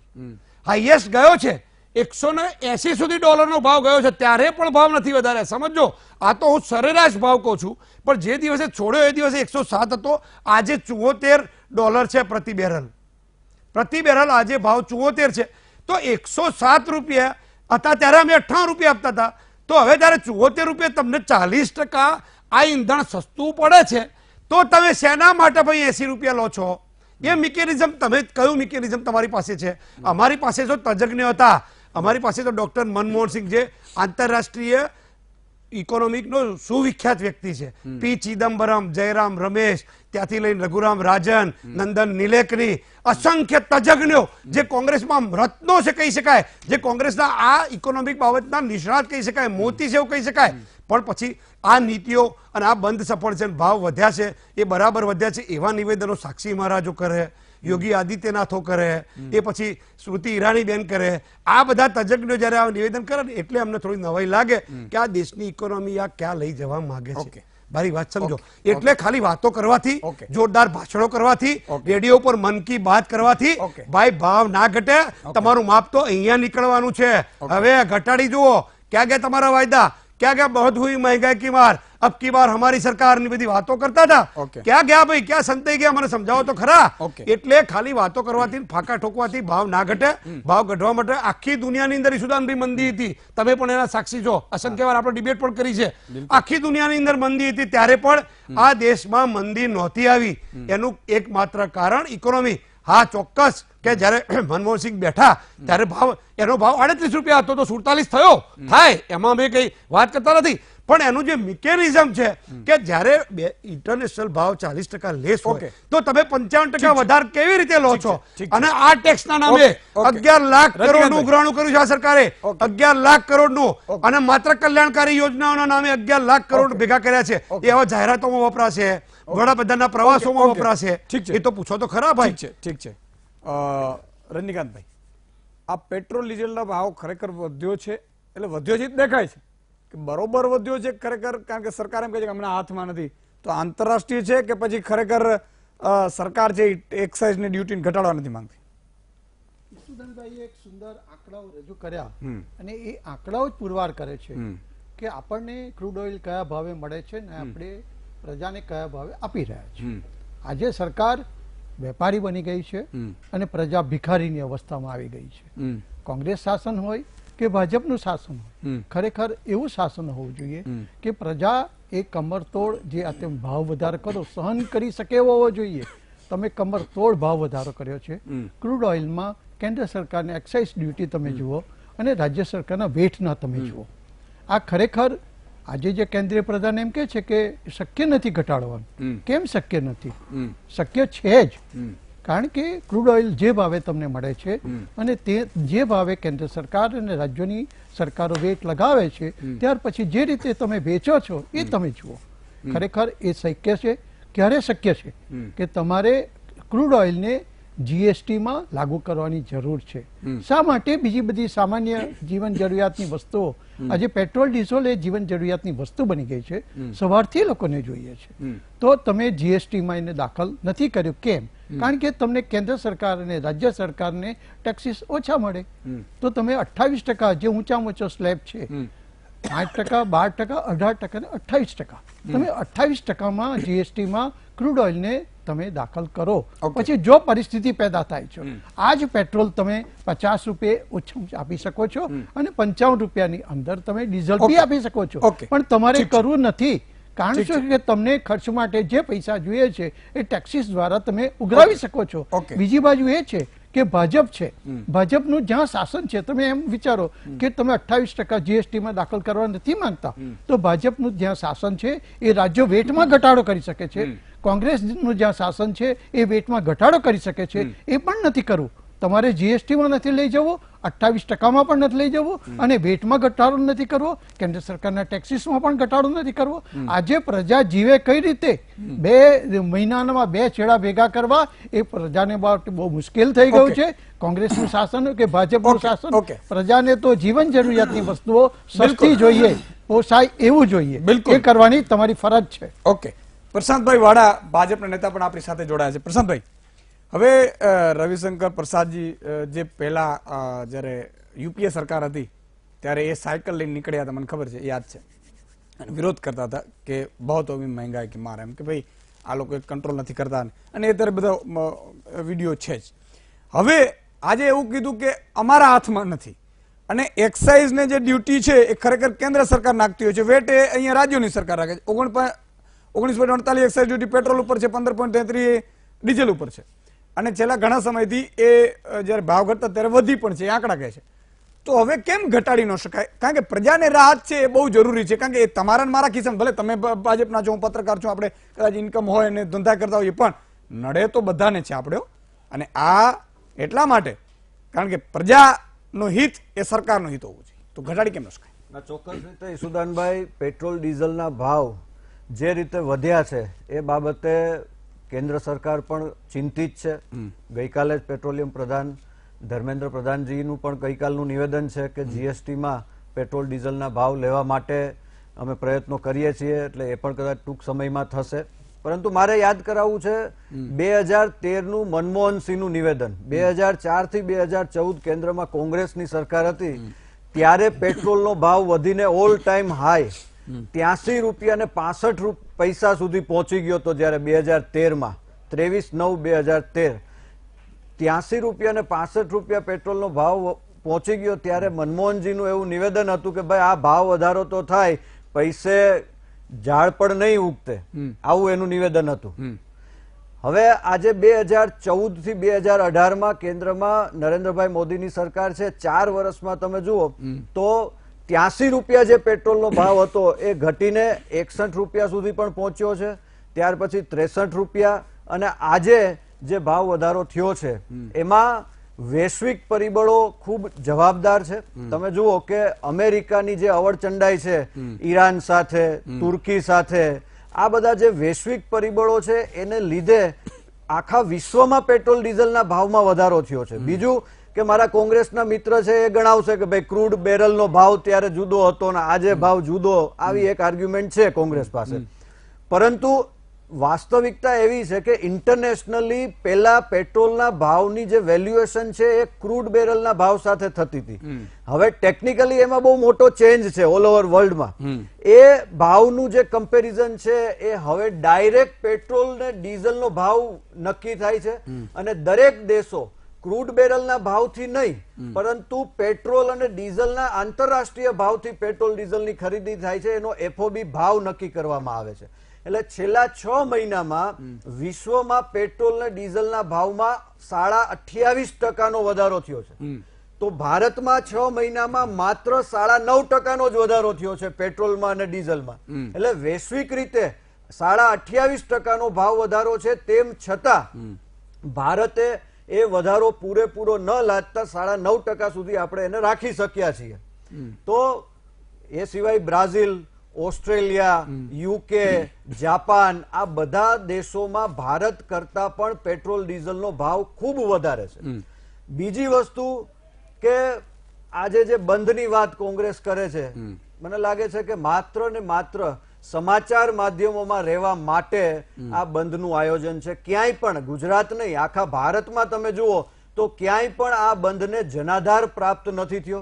હાઈએસ્ટ ગયો છે $180 સુધી ડોલરનો ભાવ ગયો છે. ત્યારે પણ ભાવ નથી વધારે, સમજો. આ તો હું સરેરાશ ભાવ કહું છું, પણ જે દિવસે છોડ્યો એ દિવસે 107 હતો, આજે $74 છે પ્રતિ બેરલ. પ્રતિ બેરલ આજે ભાવ 74 છે. તો 107 રૂપિયા હતા ત્યારે અમે 58 રૂપિયા આપતા હતા. તો હવે જ્યારે 74 રૂપિયા તમને 40% આ ઈંધણ સસ્તું પડે છે, તો તમે શેના માટે ભાઈ 80 રૂપિયા લો છો? એ મિકેનિઝમ, તમે કયું મિકેનિઝમ તમારી પાસે છે? અમારી પાસે જો તજજ્ઞ હતા, અમારી પાસે તો ડોક્ટર મનમોહનસિંહ જે આંતરરાષ્ટ્રીય ઇકોનોમિકનો સુવિખ્યાત વ્યક્તિ છે, પી ચિદમ્બરમ, જયરામ રમેશ, ત્યાંથી લઈને રઘુરામ રાજન, નંદન નિલેકની, અસંખ્ય તજજ્ઞો જે કોંગ્રેસમાં રત્નો છે કહી શકાય, જે કોંગ્રેસના આ ઇકોનોમિક બાબતના નિષ્ણાત કહી શકાય, મોતી છે એવું કહી શકાય. પણ પછી આ નીતિઓ અને આ બંધ સફળ છે, ભાવ વધ્યા છે, એ બરાબર વધ્યા છે એવા નિવેદનો સાક્ષી મહારાજો કરે, યોગી આદિત્યનાથો કરે, એ પછી સ્મૃતિ ઈરાનીબેન કરે, આ બધા તજજ્ઞો જ્યારે આ નિવેદન કરે ને એટલે અમને થોડી નવાઈ લાગે કે આ દેશની ઇકોનોમી આ ક્યાં લઈ જવા માંગે છે. મારી વાત સમજો. એટલે ખાલી વાતો કરવાથી, જોરદાર ભાષણો કરવાથી, રેડિયો પર મન કી બાત કરવાથી ભાઈ ભાવ ના ઘટે. તમારું માપ તો અહીંયા નીકળવાનું છે. હવે ઘટાડી જુઓ, ક્યાં ગયા તમારા વાયદા, ક્યાં ગયા બહુત હુઈ મહેંગાઈ કી માર, અબ કી બાર હમારી સરકારની બધી વાતો કરતા હતા, ક્યાં ગયા ભાઈ, ક્યાં સંતાઈ ગયા? મને સમજાવો તો ખરા. એટલે ખાલી વાતો કરવાથી, ફાંકા ઠોકવાથી ભાવ ના ઘટે. ભાવ ઘટવા માટે આખી દુનિયાની અંદર સુદાનભાઈ મંદી હતી, તમે પણ એના સાક્ષી છો, અસંખ્ય વાર આપણે ડિબેટ પણ કરી છે. આખી દુનિયાની અંદર મંદી હતી, ત્યારે પણ આ દેશમાં મંદી નહોતી આવી. એનું એકમાત્ર કારણ ઇકોનોમી. હા, ચોક્કસ કે જ્યારે મનમોહનસિંહ બેઠા ત્યારે ભાવ, એનો ભાવ 38 રૂપિયા હતો, તો 47 થયો થાય, એમાં અમે કઈ વાત કરતા નથી. પણ એનું જે મિકેનિઝમ છે કે જ્યારે ઇન્ટરનેશનલ ભાવ 40% લેસ હોય તો તમે 55% વધારે કેવી રીતે લો છો? અને આ ટેક્સના નામે 11 લાખ કરોડનું ઉઘરાણું કર્યું છે આ સરકારે, 11 લાખ કરોડનું, અને માત્ર કલ્યાણકારી યોજનાઓના નામે 11 લાખ કરોડ ભેગા કર્યા છે. એ હવે જાહેરાતોમાં વપરાશે, વડાપ્રધાનના પ્રવાસોમાં વપરાશે. એ તો પૂછો તો ખરા ભાઈ. ઠીક છે રજનીકાંતભાઈ, આ પેટ્રોલ ડીઝલનો ભાવ ખરેખર વધ્યો છે, એટલે વધ્યો છે દેખાય છે કે બરોબર વધ્યો છે ખરેખર? કારણ કે સરકાર એમ કહે છે કે હમણાં હાથમાં નથી, તો આંતરરાષ્ટ્રીય છે કે પછી ખરેખર સરકાર છે એક્સાઇઝ ની ડ્યુટી ઘટાડવા નથી માંગતી? સુદાનભાઈએ એક સુંદર આંકડાઓ રજૂ કર્યા અને એ આંકડાઓ જ પુરવાર કરે છે કે આપણને ક્રૂડ ઓઇલ કયા ભાવે મળે છે ને આપણે પ્રજાને કયા ભાવે આપી રહ્યા છે. આજે સરકાર વેપારી બની ગઈ છે અને પ્રજા ભિખારીની અવસ્થામાં આવી ગઈ છે. કોંગ્રેસ શાસન હોય કે ભાજપનું શાસન હોય, ખરેખર એવું શાસન હોવું જોઈએ કે પ્રજા એ કમરતોડ જે આ તેમ ભાવ વધારો કરો સહન કરી શકે એવો હોવો જોઈએ. તમે કમરતોડ ભાવ વધારો કર્યો છે. ક્રૂડ ઓઇલમાં કેન્દ્ર સરકારની એક્સાઇઝ ડ્યુટી તમે જુઓ અને રાજ્ય સરકારના વેટના તમે જુઓ. આ ખરેખર આજે જે કેન્દ્રીય પ્રધાન એમ કે છે કે શક્ય નથી ઘટાડવાનું. કેમ શક્ય નથી? શક્ય છે જ. કારણ કે ક્રૂડ ઓઇલ જે ભાવે તમને મળે છે અને તે જે ભાવે કેન્દ્ર સરકાર અને રાજ્યોની સરકારો વેટ લગાવે છે, ત્યાર પછી જે રીતે તમે વેચો છો એ તમે જુઓ. ખરેખર એ શક્ય છે. ક્યારે શક્ય છે કે તમારે ક્રૂડ ઓઇલને જીએસટીમાં લાગુ કરવાની જરૂર છે. શા માટે? બીજી બધી સામાન્ય જીવન જરૂરિયાતની વસ્તુઓ, આજે પેટ્રોલ ડીઝલ એ જીવન જરૂરિયાતની વસ્તુ બની ગઈ છે, સવારથી લોકોને જોઈએ છે. તો તમે જીએસટીમાં એને દાખલ નથી કર્યું. કેમ? કારણ કે તમને કેન્દ્ર સરકાર અને રાજ્ય સરકારને ટેક્સીસ ઓછા મળે. તો તમે 28% જે ઊંચામાં ઊંચો સ્લેબ છે, 8%, 12%, 18% અને 28%, તમે 28%માં જીએસટીમાં ક્રૂડ ઓઇલને તમે દાખલ કરો. પછી જો પરિસ્થિતિ પેદા થાય છે, આજ પેટ્રોલ તમે 50 રૂપિયે ઓછું આપી શકો છો અને 55 રૂપિયાની અંદર તમે ડીઝલ બી આપી શકો છો. પણ તમારે કરવું નથી. કારણ શું કે તમને ખર્ચ માટે જે પૈસા જોઈએ છે એ ટેક્સીસ દ્વારા તમે ઉઘરાવી શકો છો. બીજી બાજુ એ છે કે ભાજપ છે, ભાજપનું જ્યાં શાસન છે, તમે એમ વિચારો કે તમે 28% જીએસટીમાં દાખલ કરવા નથી માંગતા, તો ભાજપનું જ્યાં શાસન છે એ રાજ્યો વેટમાં ઘટાડો કરી શકે છે. કોંગ્રેસનું જ્યાં શાસન છે એ વેટમાં ઘટાડો કરી શકે છે. એ પણ નથી કરવું. તમારે જીએસટીમાં નથી લઈ જવું, 28%માં પણ નથી લઈ જવું અને વેટમાં ઘટાડો નથી કરવો, કેન્દ્ર સરકારના ટેક્સીસમાં પણ ઘટાડો નથી કરવો. આજે પ્રજા જીવે કઈ રીતે? 2 મહિનામાં 2 છેડા ભેગા કરવા એ પ્રજાને બહુ મુશ્કેલ થઈ ગયું છે. કોંગ્રેસનું શાસન કે ભાજપનું શાસન, પ્રજાને તો જીવન જરૂરિયાતની વસ્તુઓ સસ્તી જોઈએ, પોસાય એવું જોઈએ. એ કરવાની તમારી ફરજ છે. ઓકે, પ્રશાંતભાઈ વાડા ભાજપના નેતા પણ આપણી સાથે જોડાયા છે. પ્રશાંતભાઈ, હવે રવિશંકર પ્રસાદજી જે પહેલા જ્યારે યુપીએ સરકાર હતી ત્યારે એ સાયકલ લઈને નીકળ્યા હતા, મને ખબર છે, યાદ છે, અને વિરોધ કરતા હતા કે બહુ તો મહેંગાઈ કે મારે એમ કે ભાઈ આ લોકો કંટ્રોલ નથી કરતા, અને એ ત્યારે બધા વિડીયો છે જ. હવે આજે એવું કીધું કે અમારા હાથમાં નથી અને એક્સાઇઝને જે ડ્યુટી છે એ ખરેખર કેન્દ્ર સરકાર નાખતી હોય છે, વેટ એ અહીંયા રાજ્યોની સરકાર રાખે છે. 19.48 એક્સાઇઝ ડ્યુટી પેટ્રોલ ઉપર છે, 15.33 ડીઝલ ઉપર છે, અને છેલ્લા ઘણા સમયથી એ જ્યારે ભાવ ઘટતા ત્યારે વધી પણ છે, આંકડા કહે છે. તો હવે કેમ ઘટાડી ન શકાય? કારણ કે પ્રજાને રાહત છે એ બહુ જરૂરી છે. કારણ કે એ તમારા મારા ખિસ્સામાં, ભલે તમે ભાજપના છો, હું પત્રકાર છું, આપણે કદાચ ઇન્કમ હોય અને ધંધા કરતા હોઈએ, પણ નડે તો બધાને છે આપણે. અને આ એટલા માટે કારણ કે પ્રજાનો હિત એ સરકારનો હિત હોવું જોઈએ. તો ઘટાડી કેમ ન શકાય? ચોક્કસ રીતે ઈસુદાનભાઈ, પેટ્રોલ ડીઝલના ભાવ જે રીતે વધ્યા છે એ બાબતે કેન્દ્ર સરકાર પણ ચિંતિત છે. ગઈકાલે જ પેટ્રોલિયમ પ્રધાન ધર્મેન્દ્ર પ્રધાનજીનું પણ ગઈકાલનું નિવેદન છે કે જીએસટીમાં પેટ્રોલ ડીઝલના ભાવ લેવા માટે અમે પ્રયત્નો કરીએ છીએ, એટલે એ પણ કદાચ ટૂંક સમયમાં થશે. પરંતુ મારે યાદ કરાવવું છે 2013નું મનમોહન સિંહનું નિવેદન. 2004 થી 2014 કેન્દ્રમાં કોંગ્રેસની સરકાર હતી ત્યારે પેટ્રોલનો ભાવ વધીને ઓલ ટાઈમ હાઈ 83 રૂપિયા અને 65 પૈસા સુધી પહોંચી ગયો હતો. જયારે 2013માં 23/9/2013 83 રૂપિયા અને 65 રૂપિયા પેટ્રોલનો ભાવ પહોંચી ગયો ત્યારે મનમોહનજીનું એવું નિવેદન હતું કે ભાઈ આ ભાવ વધારો તો થાય, પૈસે ઝાડ પણ નહીં ઉગતે, આવું એનું નિવેદન હતું. હવે આજે 2014 થી 2018માં કેન્દ્રમાં નરેન્દ્રભાઈ મોદીની સરકાર છે. 4 વર્ષમાં તમે જુઓ તો 83 રૂપિયા જે પેટ્રોલનો ભાવ હતો એ ઘટીને 61 રૂપિયા સુધી પણ પહોંચ્યો છે. ત્યાર પછી 63 રૂપિયા, અને આજે જે ભાવ વધારો થયો છે એમાં વૈશ્વિક પરિબળો ખૂબ જવાબદાર છે. તમે જુઓ કે અમેરિકાની જે અવળચંડાઈ છે ઈરાન સાથે, તુર્કી સાથે, આ બધા જે વૈશ્વિક પરિબળો છે એને લીધે આખા વિશ્વમાં પેટ્રોલ ડીઝલના ભાવમાં વધારો થયો છે. બીજું કે મારા કોંગ્રેસના મિત્ર છે એ ગણાવશે કે ભાઈ ક્રૂડ બેરલનો ભાવ ત્યારે જુદો હતો ને આજે ભાવ જુદો, આવી એક આર્ગ્યુમેન્ટ છે કોંગ્રેસ પાસે. પરંતુ વાસ્તવિકતા એવી છે કે ઇન્ટરનેશનલી પેલા પેટ્રોલના ભાવની જે વેલ્યુએશન છે એ ક્રૂડ બેરલના ભાવ સાથે થતી હતી. હવે ટેકનિકલી એમાં બહુ મોટો ચેન્જ છે ઓલ ઓવર વર્લ્ડમાં. એ ભાવનું જે કમ્પેરિઝન છે એ હવે ડાયરેક્ટ પેટ્રોલ ને ડીઝલનો ભાવ નક્કી થાય છે અને દરેક દેશો ક્રૂડ બેરલના ભાવથી નહીં પરંતુ પેટ્રોલ અને ડીઝલના આંતરરાષ્ટ્રીય ભાવથી પેટ્રોલ ડીઝલની ખરીદી થાય છે. એનો એફઓબી ભાવ નક્કી કરવામાં આવે છે. એટલે છેલ્લા 6 મહિનામાં વિશ્વમાં પેટ્રોલ અને ડીઝલના ભાવમાં 28.5% વધારો થયો છે. તો ભારતમાં 6 મહિનામાં માત્ર 9.5% જ વધારો થયો છે પેટ્રોલમાં અને ડીઝલમાં. એટલે વૈશ્વિક રીતે 28.5% ભાવ વધારો છે. તેમ છતાં ભારતે એ વધારો પૂરેપૂરો ન લાદતા 9.5% સુધી આપણે એને રાખી શક્યા છીએ. તો એ સિવાય બ્રાઝિલ, ઓસ્ટ્રેલિયા, યુકે, જાપાન આ બધા દેશોમાં ભારત કરતા પણ પેટ્રોલ ડીઝલનો ભાવ ખૂબ વધારે છે. બીજી વસ્તુ કે આજે જે બંધની વાત કોંગ્રેસ કરે છે, મને લાગે છે કે માત્ર ને માત્ર સમાચાર માધ્યમોમાં રહેવા માટે આ બંધનું આયોજન છે. ક્યાંય પણ ગુજરાત નહીં આખા ભારતમાં તમે જુઓ તો ક્યાંય પણ આ બંધને જનાધાર પ્રાપ્ત નથી થયો.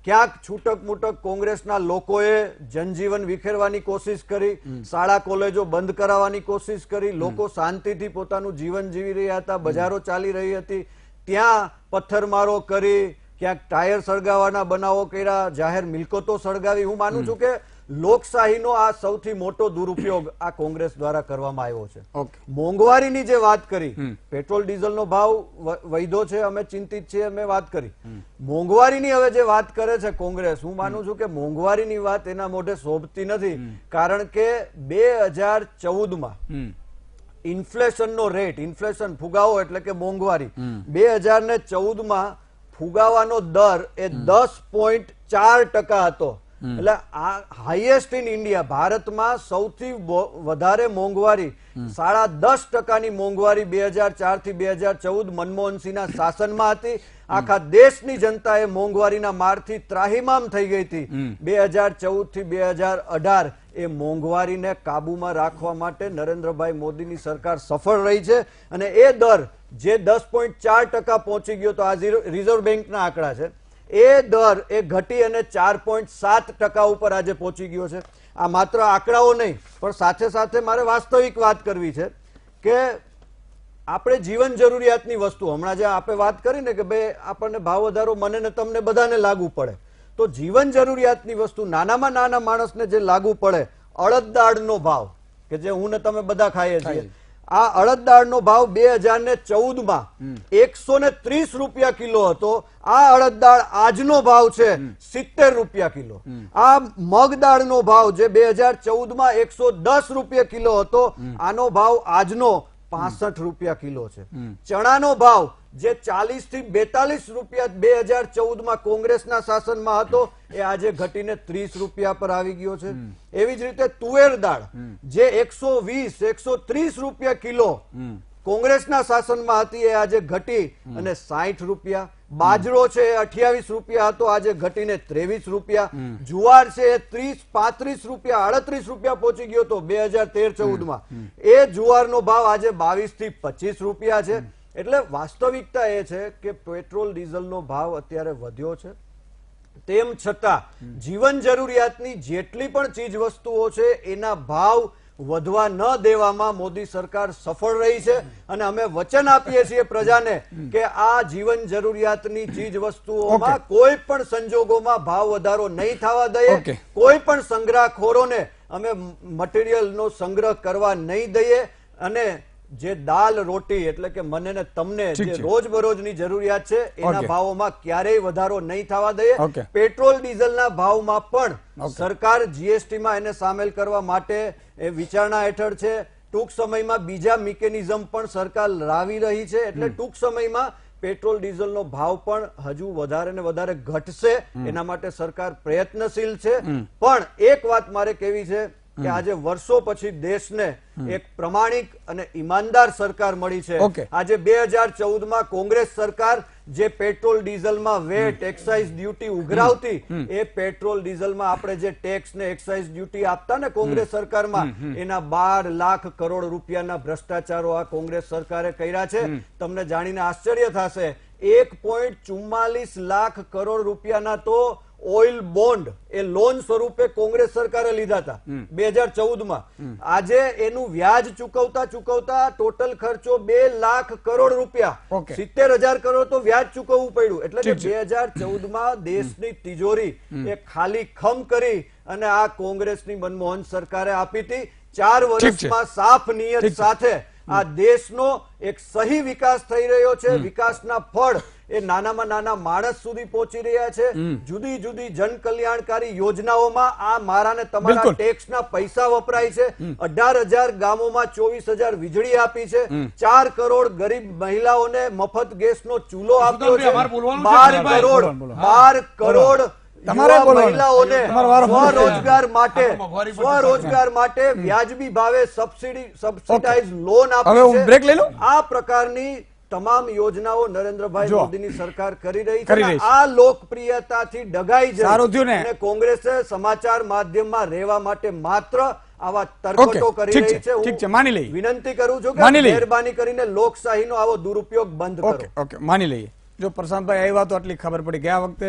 ક્યાંક છૂટક મૂટક કોંગ્રેસના લોકોએ જનજીવન વિખેરવાની કોશિશ કરી, શાળા કોલેજો બંધ કરાવવાની કોશિશ કરી, લોકો શાંતિથી પોતાનું જીવન જીવી રહ્યા હતા, બજારો ચાલી રહી હતી, ત્યાં પથ્થરમારો કરી, ક્યાંક ટાયર સળગાવવાના બનાવો કર્યા, જાહેર મિલકતો સળગાવી. હું માનું છું કે લોકશાહીનો આ સૌથી મોટો દુરુપયોગ આ કોંગ્રેસ દ્વારા કરવામાં આવ્યો છે. મોંઘવારીની જે વાત કરી, પેટ્રોલ ડીઝલનો ભાવ વધ્યો છે, અમે ચિંતિત છીએ, અમે વાત કરી. મોંઘવારીની હવે જે વાત કરે છે કોંગ્રેસ, હું માનું છું કે મોંઘવારીની વાત એના મોઢે શોભતી નથી. કારણ કે 2014માં ઇન્ફ્લેશનનો રેટ, ઇન્ફ્લેશન ફુગાવો એટલે કે મોંઘવારી, 2014માં ફુગાવાનો દર એ 10.4% હતો. એટલે આ હાઈએસ્ટ ઇન ઇન્ડિયા, ભારતમાં સૌથી વધારે મોંઘવારી 10.5%ની મોંઘવારી 2004 થી 2014 મનમોહનસિંહના શાસનમાં હતી. આખા દેશની જનતા એ મોંઘવારીના મારથી ત્રાહિમામ થઈ ગઈ હતી. 2014 થી 2018 એ મોંઘવારીને કાબુમાં રાખવા માટે નરેન્દ્રભાઈ મોદીની સરકાર સફળ રહી છે અને એ દર જે 10.4% પહોંચી ગયો તો આ રિઝર્વ બેંકના આંકડા છે, એ દર એ ઘટી અને 4.7% ઉપર આજે પહોંચી ગયો છે. આ માત્ર આંકડાઓ નહીં પણ સાથે સાથે મારે વાસ્તવિક વાત કરવી છે કે આપણે જીવન જરૂરિયાતની વસ્તુ, હમણાં જે આપણે વાત કરી ને કે ભાઈ આપણને ભાવ વધારો મને ને તમને બધાને લાગુ પડે, તો જીવન જરૂરિયાતની વસ્તુ નાનામાં નાના માણસને જે લાગુ પડે, અડદ દાળનો ભાવ કે જે હું ને તમે બધા ખાઈએ છીએ, આ અડદ દાળનો ભાવ 2014માં 130 રૂપિયા કિલો હતો. આ અડદ દાળ આજનો ભાવ છે 70 રૂપિયા કિલો. આ મગ દાળનો ભાવ જે 2014માં 110 રૂપિયા કિલો હતો, આનો ભાવ આજનો 65 રૂપિયા કિલો છે. ચણાનો ભાવ જે 40 થી 42 રૂપિયા 2014માં કોંગ્રેસના શાસનમાં હતો, એ આજે ઘટીને 30 રૂપિયા પર આવી ગયો છે. એવી જ રીતે તુવેર દાળ જે 120-130 રૂપિયા કિલો કોંગ્રેસના શાસનમાં હતી, એ આજે ઘટી અને 60 રૂપિયા. બાજરો છે એ 28 રૂપિયા હતો, આજે ઘટીને 23 રૂપિયા. જુવાર છે એ 30-35 રૂપિયા 38 રૂપિયા પહોંચી ગયો હતો 2013-14માં. એ જુવારનો ભાવ આજે 22 થી 25 રૂપિયા છે. એટલે વાસ્તવિકતા એ છે કે પેટ્રોલ ડીઝલનો ભાવ અત્યારે વધ્યો છે. તેમ છતાં જીવન જરૂરિયાતની જેટલી પણ ચીજ વસ્તુઓ છે એના ભાવ વધવા ન દેવામાં મોદી સરકાર સફળ રહી છે અને અમે વચન આપીએ છીએ પ્રજાને કે આ જીવન જરૂરિયાતની ચીજ વસ્તુઓમાં કોઈ પણ સંજોગોમાં ભાવ વધારો નહીં થવા દઈએ. કોઈ પણ સંગ્રહખોરોને અમે મટીરિયલનો સંગ્રહ કરવા નહીં દઈએ અને જે દાલ રોટી એટલે કે મને ને તમને જે રોજબરોજની જરૂરિયાત છે એના ભાવોમાં ક્યારેય વધારો નહીં થવા દઈએ. પેટ્રોલ ડીઝલના ભાવમાં પણ સરકાર જીએસટીમાં એને સામેલ કરવા માટે એ વિચારણા હેઠળ છે. ટૂંક સમયમાં બીજા મિકેનિઝમ પણ સરકાર લાવી રહી છે. એટલે ટૂંક સમયમાં પેટ્રોલ ડીઝલનો ભાવ પણ હજુ વધારે ને વધારે ઘટશે. એના માટે સરકાર પ્રયત્નશીલ છે. પણ એક વાત મારે કહેવી છે કે આજે વર્ષો પછી દેશને એક પ્રમાણિક અને ઈમાનદાર સરકાર મળી છે. Okay. આજે 2014માં કોંગ્રેસ સરકાર જે પેટ્રોલ ડીઝલમાં વેટ એક્સાઇઝ ડ્યુટી ઉઘરાવતી, એ પેટ્રોલ ડીઝલમાં આપણે જે ટેક્સ ને એક્સાઇઝ ડ્યુટી આપતા ને કોંગ્રેસ સરકારમાં, એના 12 લાખ કરોડ રૂપિયાના ભ્રષ્ટાચારો આ કોંગ્રેસ સરકારે કર્યા છે. તમને જાણીને આશ્ચર્ય થશે, 1.44 લાખ કરોડ રૂપિયાના તો ઓઇલ બોન્ડ એ લોન સ્વરૂપે કોંગ્રેસ સરકારે લીધા હતા 2014માં. આજે એનું વ્યાજ ચૂકવતા ચૂકવતા ટોટલ ખર્ચો 2 લાખ કરોડ રૂપિયા, Okay. 70,000 કરોડ તો વ્યાજ ચૂકવવું પડ્યું. એટલે કે ઠીક છે. 2014માં દેશની તિજોરી એ ખાલી ખમ કરી અને આ કોંગ્રેસની મનમોહન સરકારે આપી હતી. 4 ઠીક છે. વર્ષમાં સાફ નિયત ઠીક છે. સાથે આ દેશનો એક સહી વિકાસ થઈ રહ્યો છે. વિકાસના ફળ એ નાનામાં નાના માણસ સુધી પહોંચી રહ્યા છે. જુદી જુદી જન કલ્યાણકારી યોજનાઓમાં આ મારા ને તમારા બિલકુલ. ટેક્સના પૈસા વપરાય છે. 18,000 ગામોમાં 24,000 વીજળી આપી છે. 4 કરોડ ગરીબ મહિલાઓને મફત ગેસનો ચૂલો આપ્યો છે. અમારે બોલવાનું છે, 12 કરોડ બોલો. 12 કરોડ તમારે યુવા બોલવાનું. મહિલાઓને તમારો વારો પડશે. સ્વરોજગાર માટે મોંઘવારી પણ સ્વરોજગાર માટે વ્યાજબી ભાવે સબસિડાઇઝ લોન હવે આપી હું છે. બ્રેક લઈ લઉં? આ પ્રકારની તમામ યોજનાઓ નરેન્દ્રભાઈ જો. મોદીની સરકાર કરી રહી કરી છે. રહી છે. આ લોકપ્રિયતાથી ડગાઈ છે. સારું થયું ને. અને કોંગ્રેસે સમાચાર માધ્યમમાં રહેવા માટે માત્ર આવા Okay, તરકટો કરી ઠીક રહી છે, ઠીક છે, માની લઈએ. વિનંતી કરું છું માની કે લઈએ. મહેરબાની કરીને લોકશાહીનો આવો દુરુપયોગ બંધ કરો. ઓકે ઓકે માની લઈએ. જો પ્રશાંતભાઈ આવ્યા તો આટલી ખબર પડી. ગયા વખતે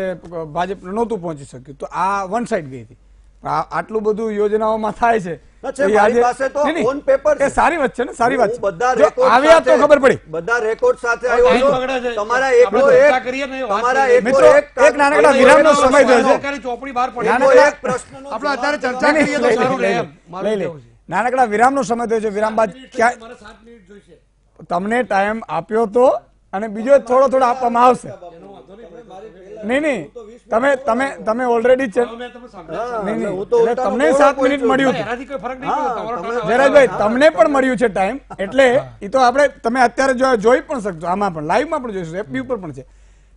ભાજપ નહોતું પહોંચી શક્યું તો આ વન સાઈડ ગઈ હતી. આટલું બધું યોજનાઓમાં થાય છે. ના છે, તો એ મારી આજે- પાસે તો નહીં, નહીં, on paper છે. એ સારી વાત છે ને, સારી વાત હું છે. બધા જો રેકોર્ડ આવ્યા તો સાથે- ખબર પડી. બધા રેકોર્ડ સાથે આવ્યો ટાઈમ છું. બગડે છે. તમારા આપણે એકનો ચર્ચા એક કરીએ ને, વાત તમારા કરીએ. એકનો મિત્રો, એક એક નાનકડા વિરામનો સમય થયો છે. સરકારી ચોપડી બહાર પડી. એકનો નાનકડા- એક પ્રશ્નનો આપણે અત્યારે જવાબ ચર્ચા નહીં, કરીએ નહીં, તો લઈ સારું લે, રહે લઈ એમ. લે, મારું લઈ લે. કહેવું છે. નાનકડા વિરામનો સમય થયો છે. વિરામ બાદ ક્યાં મારે 7 મિનિટ જોઈશે. તમને ટાઈમ આપ્યો તો અને બીજો થોડો આપવામાં આવશે. નહીં નહીં, તમે ઓલરેડી મેં તમને સાંભળ્યું. નહીં નહીં, હું તો એટલે ઉલટાનો તમને બોલો 7 કોઈ મિનિટ છું. મળ્યું હતું. એનાથી કોઈ ફરક નહીં પડે. તમારો તમે- ટર્ન જયરાજભાઈ તમને પણ મળ્યું છે ટાઈમ, એટલે એ તો આપણે તમે અત્યારે જોઈ પણ શકશો, આમાં પણ લાઈવમાં પણ જોઈશું, એફબી ઉપર પણ છે.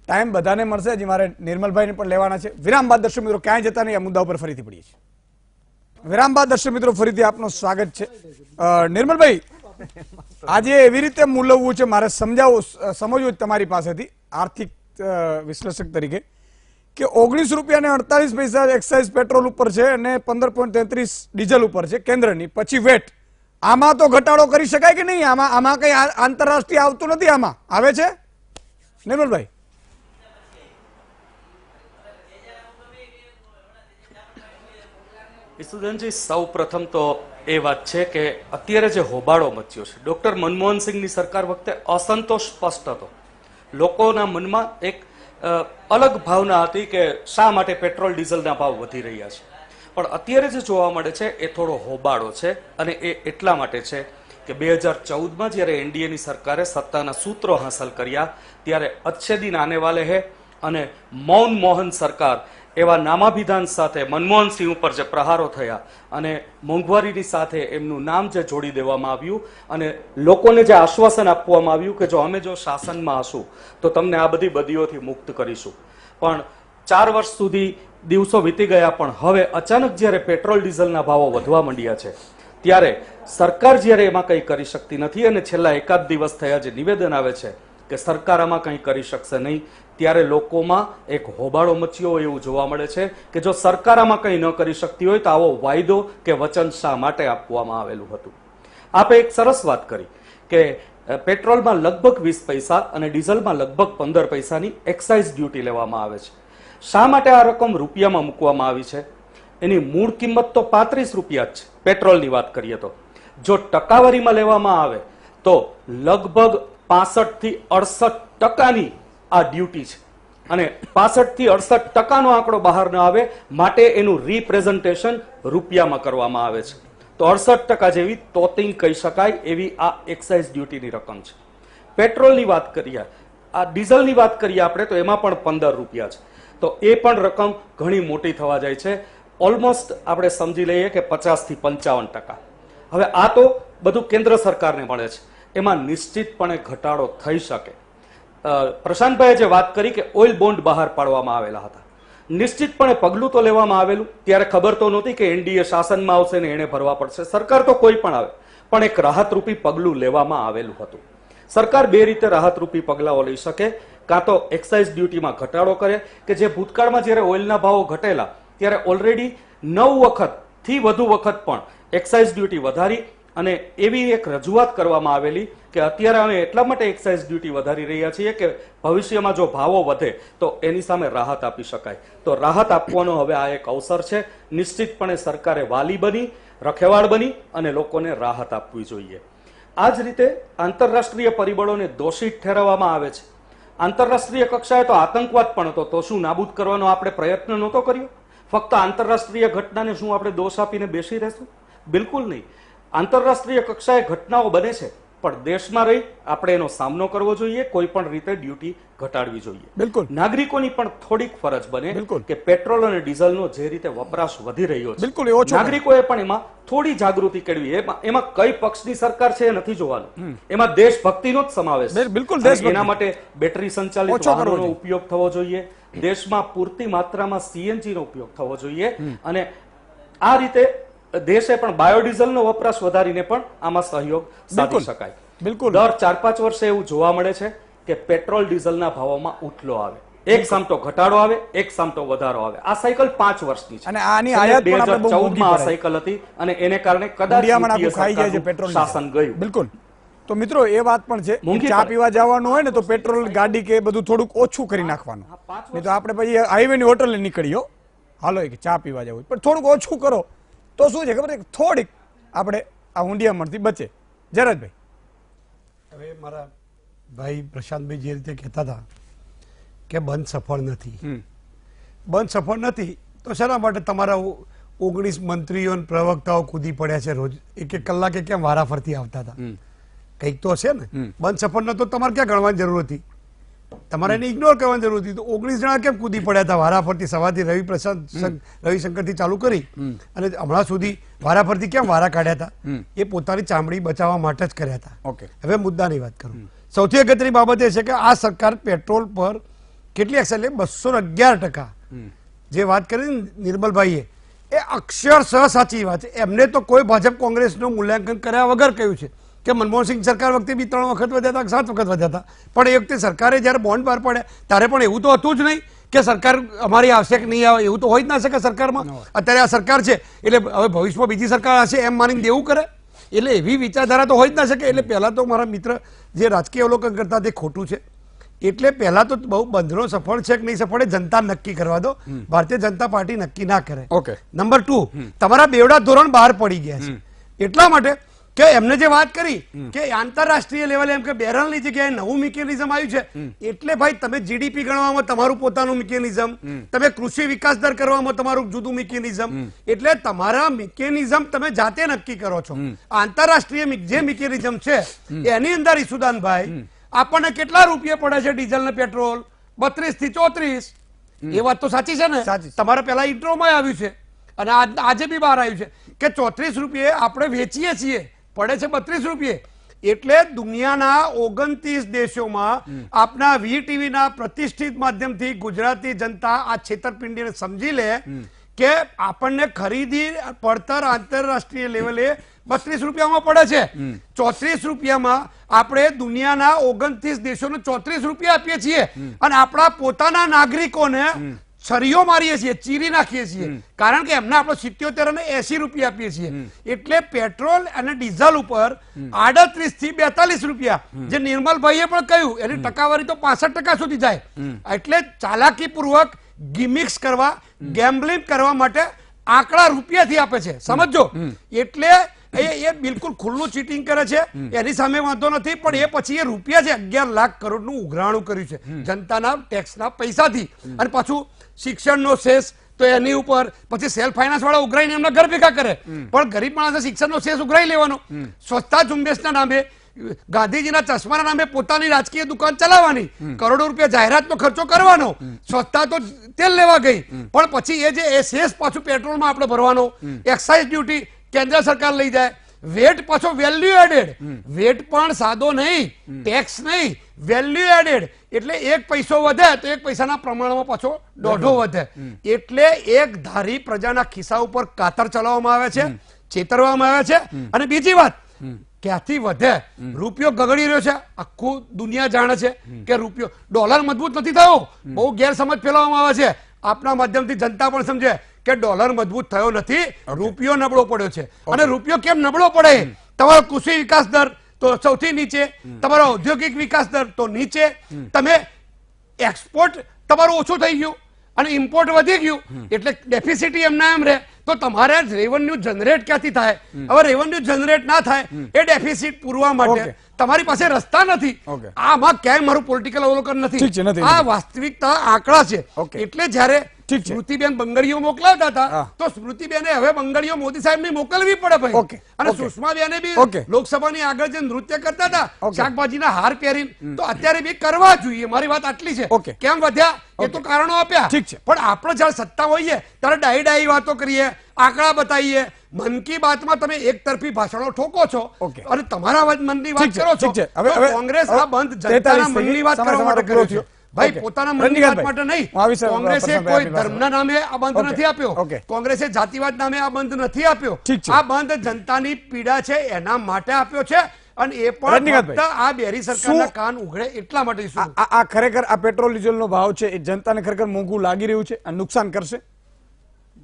ટાઈમ બધાને મળશે. હજી મારે નિર્મલભાઈને પણ લેવાના છે. વિરામ બાદ દર્શક મિત્રો ક્યાંય જતા નહીં, આ મુદ્દા ઉપર ફરીથી પડીએ છીએ. વિરામ બાદ દર્શક મિત્રો ફરીથી આપનું સ્વાગત છે. નિર્મલભાઈ, આજે એવી રીતે મૂલવવું છે, મારે સમજવું તમારી પાસેથી આર્થિક વિશ્લેષક તરીકે કે 19 રૂપિયા અને 48 પૈસા એક્સાઇઝ પેટ્રોલ ઉપર છે અને 15.33 ડીઝલ ઉપર છે કેન્દ્રની, પછી વેટ. આમાં તો ઘટાડો કરી શકાય કે નહીં? આમાં કઈ આંતરરાષ્ટ્રીય આવતું નથી? આમાં આવે છે નિર્મલભાઈ? ઈસુદાનજી, સૌ પ્રથમ તો એ વાત છે કે અત્યારે જે હોબાળો મચ્યો છે, ડોક્ટર મનમોહન સિંહની સરકાર વખતે અસંતોષ સ્પષ્ટ હતો. લોકોના મનમાં એક અલગ ભાવના હતી કે શા માટે પેટ્રોલ ડીઝલના ભાવ વધી રહ્યા છે. પણ અત્યારે જે જોવા મળે છે એ થોડો હોબાળો છે, અને એ એટલા માટે છે કે 2014માં જ્યારે એનડીએની સરકારે સત્તાના સૂત્રો હાંસલ કર્યા ત્યારે અચ્છે દિન આને વાલે હે અને મૌન મોહન સરકાર એવા નામાભિધાન સાથે મનમોહન સિંહ ઉપર જે પ્રહારો થયા અને મોંઘવારીની સાથે એમનું નામ જે જોડી દેવામાં આવ્યું અને લોકોને જે આશ્વાસન આપવામાં આવ્યું કે જો શાસનમાં હશું તો તમને આ બધી બદીઓથી મુક્ત કરીશું. પણ 4 વર્ષ સુધી દિવસો વીતી ગયા, પણ હવે અચાનક જ્યારે પેટ્રોલ ડીઝલના ભાવો વધવા માંડ્યા છે ત્યારે સરકાર જ્યારે એમાં કંઈ કરી શકતી નથી અને છેલ્લા એકાદ દિવસ થયા જે નિવેદન આવે છે કે સરકાર આમાં કંઈ કરી શકશે નહીં, ત્યારે લોકોમાં એક હોબાળો મચ્યો હોય એવું જોવા મળે છે કે જો સરકાર આમાં કંઈ ન કરી શકતી હોય તો આવો વાયદો કે વચન શા માટે આપવામાં આવેલું હતું. આપે એક સરસ વાત કરી કે પેટ્રોલમાં લગભગ 20 પૈસા અને ડીઝલમાં લગભગ 15 પૈસાની એક્સાઇઝ ડ્યુટી લેવામાં આવે છે. શા માટે આ રકમ રૂપિયામાં મૂકવામાં આવી છે? એની મૂળ કિંમત તો 35 રૂપિયા જ છે પેટ્રોલની વાત કરીએ તો. જો ટકાવારીમાં લેવામાં આવે તો લગભગ 65 થી 68% આ ડ્યુટી છે, અને 65 થી 68% આંકડો બહાર ન આવે માટે એનું રિપ્રેઝન્ટેશન રૂપિયામાં કરવામાં આવે છે. તો 68% જેવી તોતિંગ કહી શકાય એવી આ એક્સાઇઝ ડ્યુટીની રકમ છે. પેટ્રોલની વાત કરીએ, આ ડીઝલની વાત કરીએ આપણે તો એમાં પણ 15 રૂપિયા છે. તો એ પણ રકમ ઘણી મોટી થવા જાય છે. ઓલમોસ્ટ આપણે સમજી લઈએ કે 50 થી 55%. હવે આ તો બધું કેન્દ્ર સરકારને મળે છે, એમાં નિશ્ચિતપણે ઘટાડો થઈ શકે. પ્રશાંતભાઈએ જે વાત કરી કે ઓઇલ બોન્ડ બહાર પાડવામાં આવેલા હતા, નિશ્ચિતપણે પગલું તો લેવામાં આવેલું. ત્યારે ખબર તો નહોતી કે એનડીએ શાસનમાં આવશે ને એને ભરવા પડશે. સરકાર તો કોઈ પણ આવે, પણ એક રાહતરૂપી પગલું લેવામાં આવેલું હતું. સરકાર બે રીતે રાહતરૂપી પગલાઓ લઈ શકે. કાં તો એક્સાઇઝ ડ્યુટીમાં ઘટાડો કરે, કે જે ભૂતકાળમાં જ્યારે ઓઇલના ભાવો ઘટેલા ત્યારે ઓલરેડી 9 વખતથી વધુ વખત પણ એક્સાઇઝ ડ્યુટી વધારી અને એવી એક રજૂઆત કરવામાં આવેલી કે અત્યારે અમે એટલા માટે એક્સાઇઝ ડ્યુટી વધારી રહ્યા છીએ કે ભવિષ્યમાં જો ભાવો વધે તો એની સામે રાહત આપી શકાય. તો રાહત આપવાનો હવે આ એક અવસર છે. નિશ્ચિતપણે સરકારે વાલી બની, રખેવાળ બની અને લોકોને રાહત આપવી જોઈએ. આ જ રીતે આંતરરાષ્ટ્રીય પરિબળોને દોષિત ઠેરવવામાં આવે છે. આંતરરાષ્ટ્રીય કક્ષાએ તો આતંકવાદ પણ હતો, તો શું નાબૂદ કરવાનો આપણે પ્રયત્ન નહોતો કર્યો? ફક્ત આંતરરાષ્ટ્રીય ઘટનાને શું આપણે દોષ આપીને બેસી રહેશું? બિલકુલ નહીં. આંતરરાષ્ટ્રીય કક્ષાએ ઘટનાઓ બને છે, પણ દેશમાં રહી આપણે એનો સામનો કરવો જોઈએ. કોઈ પણ રીતે ડ્યુટી ઘટાડવી જોઈએ. બિલકુલ. નાગરિકોની પણ થોડીક ફરજ બને બિલકુલ. કે પેટ્રોલ અને ડીઝલનો જે રીતે વપરાશ વધી રહ્યો છે, બિલકુલ, એ ઓછો કરે. નાગરિકોએ પણ એમાં થોડી જાગૃતિ કેળવી. એમાં કઈ પક્ષની સરકાર છે એ નથી જોવાનું, એમાં દેશભક્તિનો જ સમાવેશ છે. બિલકુલ, અને દેશભક્તિ. એના માટે બેટરી સંચાલિત ઓછો કરવો વાહનોનો જોઈએ. ઉપયોગ થવો જોઈએ. દેશમાં પૂરતી માત્રામાં સીએનજી નો ઉપયોગ થવો જોઈએ. અને આ રીતે દેશે પણ બાયોડીઝલનો વપરાશ વધારીને પણ આમાં સહયોગ સાધી બિલકુલ. શકાય. બિલકુલ. દર 4-5 વર્ષે એવું જોવા મળે છે કે પેટ્રોલ ડીઝલના ભાવોમાં ઉથલો આવે, એક સામટો ઘટાડો આવે, એક સામટો વધારો આવે. આ સાયકલ 5 વર્ષની છે અને આની આયાત પણ આપણે બહુ મોંઘી 2014માં આ પડે. સાયકલ હતી અને એને કારણે કદાચ ઇન્ડિયામાં યુપીએ આખું ખાઈ જાય છે સરકારનું પેટ્રોલ શાસન ગયું. બિલકુલ. તો મિત્રો એ વાત પણ છે કે મોંઘી ચા પડે. પીવા જવાનું હોય ને તો પેટ્રોલ ગાડી કે બધું થોડુંક ઓછું કરી નાખવાનું. નહીં તો આપણે પછી હાઈવે ની હોટલે નીકળીઓ, હાલો એક ચા પીવા જવું, પણ થોડુંક ઓછું કરો તો શું છે ખબર છે, થોડીક આપણે આ ઊંડિયામણથી બચે. જરજભાઈ. હવે મારા ભાઈ પ્રશાંતભાઈ જે રીતે કહેતા હતા કે બંધ સફળ નથી, બંધ સફળ નથી તો શેના માટે તમારા 19 મંત્રીઓ અને પ્રવક્તાઓ કૂદી પડ્યા છે રોજ એક કલાકે કેમ વારાફરતી આવતા હતા? કંઈક તો હશે ને. બંધ સફળ ન તો તમારે ક્યાં ગણવાની જરૂર હતી? તમારે એને ઇગ્નોર કરવાની જરૂર હતી. તો 19 જણા કેમ કૂદી પડ્યા હતા વારાફરતી? સવારથી રવિશંકરથી ચાલુ કરી અને હમણાં સુધી વારાફરતી કેમ વારા કાઢ્યા હતા? એ પોતાની ચામડી બચાવવા માટે જ કર્યા હતા. ઓકે. હવે મુદ્દાની વાત કરું. સૌથી અગત્યની બાબત એ છે કે આ સરકાર પેટ્રોલ પર કેટલી એક્સાઇઝ લે? 211%. જે વાત કરી નિર્મલભાઈએ એ અક્ષરશઃ સાચી વાત છે. એમને તો કોઈ ભાજપ કોંગ્રેસનું મૂલ્યાંકન કર્યા વગર કહ્યું છે કે મનમોહનસિંહ સરકાર વખતે બી 3 વખત વધ્યા હતા, 7 વખત વધ્યા હતા, પણ એ વખતે સરકારે જ્યારે બોન્ડ બહાર પાડ્યા ત્યારે પણ એવું તો હતું જ નહીં કે સરકાર અમારી આવશે કે નહીં આવે. એવું તો હોય જ ના શકે સરકારમાં. અત્યારે આ સરકાર છે એટલે હવે ભવિષ્યમાં બીજી સરકાર હશે એમ માનીને દેવું કરે, એટલે એવી વિચારધારા તો હોય જ ના શકે. એટલે પહેલા તો મારા મિત્ર જે રાજકીય અવલોકન કરતા તે ખોટું છે. એટલે પહેલા તો બહુ બંધનો સફળ છે કે નહીં સફળ એ જનતા નક્કી કરવા દો. ભારતીય જનતા પાર્ટી નક્કી ના કરે. ઓકે. નંબર 2, તમારા બેવડા ધોરણ બહાર પડી ગયા છે. એટલા માટે કે એમને જે વાત કરી કે આંતરરાષ્ટ્રીય લેવલે એમ કે બેરલની જગ્યાએ નવું મિકેનિઝમ આવ્યું છે, એટલે ભાઈ તમે જીડીપી ગણવામાં તમારું પોતાનું મિકેનિઝમ, તમે કૃષિ વિકાસ દર કરવામાં તમારું જુદું મિકેનિઝમ, એટલે તમારા મિકેનિઝમ તમે જાતે નક્કી કરો છો. આંતરરાષ્ટ્રીય જે મિકેનિઝમ છે એની અંદર ઈસુદાનભાઈ આપણને કેટલા રૂપિયા પડે છે ડીઝલ ને પેટ્રોલ? 32 થી 34. એ વાત તો સાચી છે ને? સાચી. તમારા પેલા ઇન્ટ્રોમાં આવ્યું છે અને આજે બી બહાર આવ્યું છે કે 34 રૂપિયે આપણે વેચીએ છીએ, પડે છે 32 રૂપિયે. એટલે દુનિયાના 29 દેશોમાં આપના વીટીવી ના પ્રતિષ્ઠિત માધ્યમથી ગુજરાતી જનતા આ છેતરપિંડીને સમજી લે કે આપણને ખરીદી પડતર આંતરરાષ્ટ્રીય લેવલે 32 રૂપિયામાં પડે છે. 34 રૂપિયામાં આપણે દુનિયાના 29 દેશોને 34 રૂપિયા આપીએ છીએ અને આપણા પોતાના નાગરિકોને છરીઓ મારીએ છીએ, ચીરી નાખીએ છીએ, કારણ કે એમને આપણે 77 અને 80 રૂપિયા આપીએ છીએ. એટલે પેટ્રોલ અને ડીઝલ ઉપર 38 થી 42 રૂપિયા, જે નિર્મલભાઈએ પણ કહ્યું એની ટકાવારી તો 65% સુધી જાય. એટલે ચાલાકીપૂર્વક ગિમિક્સ કરવા, ગેમ્બલિંગ કરવા માટે આંકડા રૂપિયાથી આપે છે, સમજો. એટલે એ બિલકુલ ખુલ્લું ચીટિંગ કરે છે, એની સામે વાંધો નથી, પણ એ પછી એ રૂપિયા છે 11 લાખ કરોડનું ઉઘરાણું કર્યું છે જનતાના ટેક્સના પૈસાથી. અને પાછું શિક્ષણનો શેષ તો એની ઉપર પછી સેલ્ફ ફાઇનાન્સ વાળા ઉઘરાઈને એમના ઘર ભેગા કરે, પણ ગરીબ માણસે શિક્ષણનો શેષ ઉઘરાઈ લેવાનો. સ્વચ્છતા ઝુંબેશના નામે, ગાંધીજીના ચશ્માના નામે પોતાની રાજકીય દુકાન ચલાવવાની, કરોડો રૂપિયા જાહેરાતનો ખર્ચો કરવાનો. સ્વચ્છતા તો તેલ લેવા ગઈ, પણ પછી એ જે એ શેષ પાછું પેટ્રોલમાં આપણે ભરવાનો. એક્સાઇઝ ડ્યુટી કેન્દ્ર સરકાર લઈ જાય, વેટ પાછો વેલ્યુ એડેડ, વેટ પણ સાદો નહીં, ટેક્સ નહીં, વેલ્યુ એડેડ, એટલે એક પૈસો વધે તો એક પૈસાના પ્રમાણમાં પાછો દોઢો વધે, એટલે એક ધારી પ્રજાના ખિસ્સા ઉપર કાતર ચલાવવામાં આવે છે, છેતરવામાં આવે છે. અને બીજી વાત, ક્યાંથી વધે? રૂપિયો ગગડી રહ્યો છે, આખું દુનિયા જાણે છે કે રૂપિયો, ડોલર મજબૂત નથી થયો, બહુ ગેરસમજ ફેલાવવામાં આવે છે. આપના માધ્યમથી જનતા પણ સમજે કે ડોલર મજબૂત થયો નથી, રૂપિયો નબળો પડ્યો છે. અને રૂપિયો કેમ નબળો પડે? તમારો કૃષિ વિકાસ દર તો સૌથી નીચે, તમારો ઔદ્યોગિક વિકાસ દર તો નીચે, તમે એક્સપોર્ટ તમારું ઓછું થઈ ગયું અને ઇમ્પોર્ટ વધી ગયું, એટલે ડેફિસિટ એમના એમ રહે. તો તમારે રેવન્યુ જનરેટ ક્યાંથી થાય? હવે રેવન્યુ જનરેટ ના થાય, એ ડેફિસિટ પૂરવા માટે તમારી પાસે રસ્તા નથી. આમાં ક્યાંય મારું પોલિટિકલ અવલોકન નથી, આ વાસ્તવિકતા આંકડા છે. એટલે જયારે સ્મૃતિબેન બંગડીઓ મોકલાવતા હતા તો સ્મૃતિબેને હવે બંગડીઓ મોદી સાહેબ ની મોકલવી પડે ભાઈ. અને સુષ્માબેને બી લોકસભાની આગળ જે નૃત્ય કરતા હતા શાકભાજીના હાર પહેરીને, તો અત્યારે બી કરવા જોઈએ. મારી વાત આટલી છે. કેમ વધ્યા એ તો કારણો આપ્યા, પણ આપણે જયારે સત્તા હોઈએ ત્યારે ડાઈ ડાઈ વાતો કરીએ, આંકડા બતાવીએ. મન કી બાતમાં તમે એક તરફી ભાષણો ઠોકો છો અને તમારા મનની વાત કરો છો. કોંગ્રેસ આ બંધ જનતાના મનની વાત કરવા માટે કર્યો છે ભાઈ, પોતાના મનની વાત માટે નહીં. કોંગ્રેસે કોઈ ધર્મના નામે આ બંધ નથી આપ્યો, કોંગ્રેસે જાતિવાદ નામે આ બંધ નથી આપ્યો. આ બંધ જનતાની પીડા છે એના માટે આપ્યો છે. અને એ પણ ફક્ત આ બેરી સરકારના કાન ઉઘડે એટલા માટે. આ ખરેખર આ પેટ્રોલ ડીઝલનો ભાવ છે એ જનતાને ખરેખર મોંઘું લાગી રહ્યું છે અને નુકસાન કરશે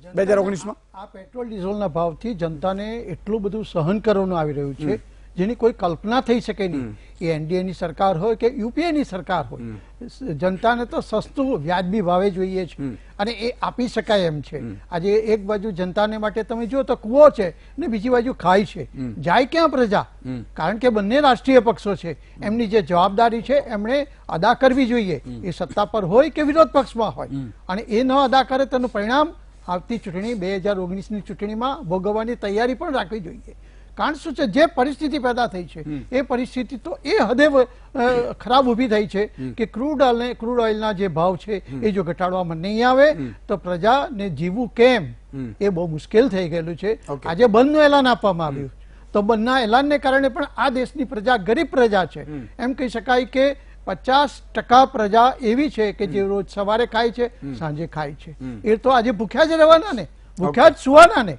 2019માં? આ પેટ્રોલ ડીઝલના ભાવથી જનતાને એટલું બધું સહન કરવાનું આવી રહ્યું છે જેની કોઈ કલ્પના થઈ શકે નહીં. એ એનડીએની સરકાર હોય કે યુપીએની સરકાર હોય, જનતાને તો સસ્તું વ્યાજબી ભાવે જોઈએ છે અને એ આપી શકાય એમ છે. આજે એક બાજુ જનતાને માટે તમે જુઓ તો કૂવો છે ને બીજી બાજુ ખાય છે. જાય ક્યાં પ્રજા? કારણ કે બંને રાષ્ટ્રીય પક્ષો છે, એમની જે જવાબદારી છે એમણે અદા કરવી જોઈએ, એ સત્તા પર હોય કે વિરોધ પક્ષમાં હોય. અને એ ન અદા કરે તેનું પરિણામ આવતી ચૂંટણી 2019ની ચૂંટણીમાં ભોગવવાની તૈયારી પણ રાખવી જોઈએ. કારણ શું છે, જે પરિસ્થિતિ પેદા થઈ છે એ પરિસ્થિતિ તો એ હદે ખરાબ ઊભી થઈ છે કે ક્રૂડ ઓઇલના જે ભાવ છે એ જો ઘટાડવામાં નહીં આવે તો પ્રજાને જીવવું કેમ એ બહુ મુશ્કેલ થઈ ગયેલું છે. આજે બંધનું એલાન આપવામાં આવ્યું, તો બંધના એલાનને કારણે પણ આ દેશની પ્રજા ગરીબ પ્રજા છે. એમ કહી શકાય કે 50% પ્રજા એવી છે કે જે રોજ સવારે ખાય છે, સાંજે ખાય છે. એ તો આજે ભૂખ્યા જ રહેવાના ને, ભૂખ્યા જ સુવાના ને.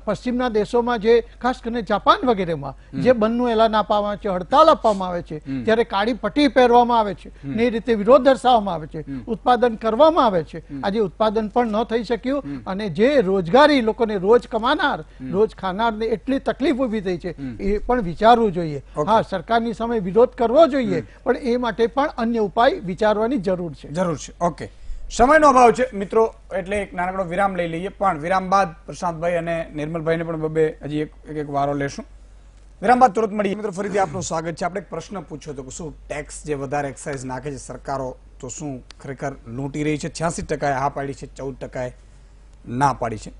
પશ્ચિમના દેશોમાં જે ખાસ કરીને જાપાન વગેરેમાં જે બંધનું એલાન આપવામાં આવે છે, હડતાલ આપવામાં આવે છે, ત્યારે કાળી પટ્ટી પહેરવામાં આવે છે ને એ રીતે વિરોધ દર્શાવવામાં આવે છે, ઉત્પાદન કરવામાં આવે છે. આજે ઉત્પાદન પણ ન થઈ શક્યું અને જે રોજગારી લોકોને રોજ કમાનાર, રોજ ખાનારને એટલી તકલીફ ઊભી થઈ છે એ પણ વિચારવું જોઈએ. હા, સરકારની સામે વિરોધ કરવો જોઈએ, પણ એ માટે પણ અન્ય ઉપાય વિચારવાની જરૂર છે. ઓકે, સમયનો અભાવ છે મિત્રો, એટલે એક નાનકડો વિરામ લઈ લઈએ, પણ વિરામ બાદ પ્રશાંતભાઈ અને નિર્મલભાઈને પણ હજી એક વારો લેશું. વિરામ બાદ તુરંત મળીએ. મિત્રો ફરીથી આપનું સ્વાગત છે. આપણે એક પ્રશ્ન પૂછ્યો હતો કે શું ટેક્સ જે વધારે એક્સાઇઝ નાખે છે સરકારો, તો શું ખરેખર લૂંટી રહી છે? 86% હા પાડી છે, 14% ના પાડી છે.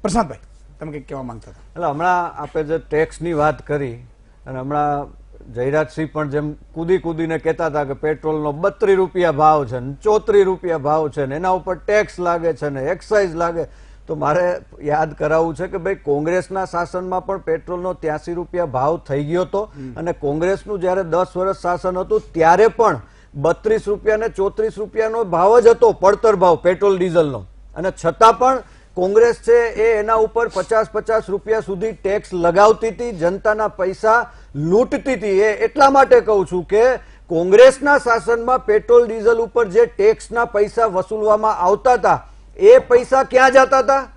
પ્રશાંતભાઈ, તમે કંઈક કહેવા માંગતા હતા? એટલે હમણાં આપણે જે ટેક્સની વાત કરી અને હમણાં જયરાજસિંહ પણ જેમ કૂદીને કહેતા હતા કે પેટ્રોલનો 32 રૂપિયા ભાવ છે ને 34 રૂપિયા ભાવ છે ને એના ઉપર ટેક્સ લાગે છે ને એક્સાઇઝ લાગે, તો મારે યાદ કરાવવું છે કે ભાઈ કોંગ્રેસના શાસનમાં પણ પેટ્રોલનો 83 રૂપિયા ભાવ થઈ ગયો હતો અને કોંગ્રેસનું જ્યારે 10 વર્ષ શાસન હતું ત્યારે પણ 32 રૂપિયા ને 34 રૂપિયાનો ભાવ જ હતો, પડતર ભાવ પેટ્રોલ ડીઝલનો. અને છતાં પણ કોંગ્રેસ છે એ એના ઉપર 50 રૂપિયા સુધી ટેક્સ લગાવતી હતી, જનતાના પૈસા લૂંટતી હતી. એ એટલા માટે કહું છું કે કોંગ્રેસના શાસનમાં પેટ્રોલ ડીઝલ ઉપર જે ટેક્સના પૈસા વસૂલવામાં આવતા હતા એ પૈસા ક્યાં જતા હતા?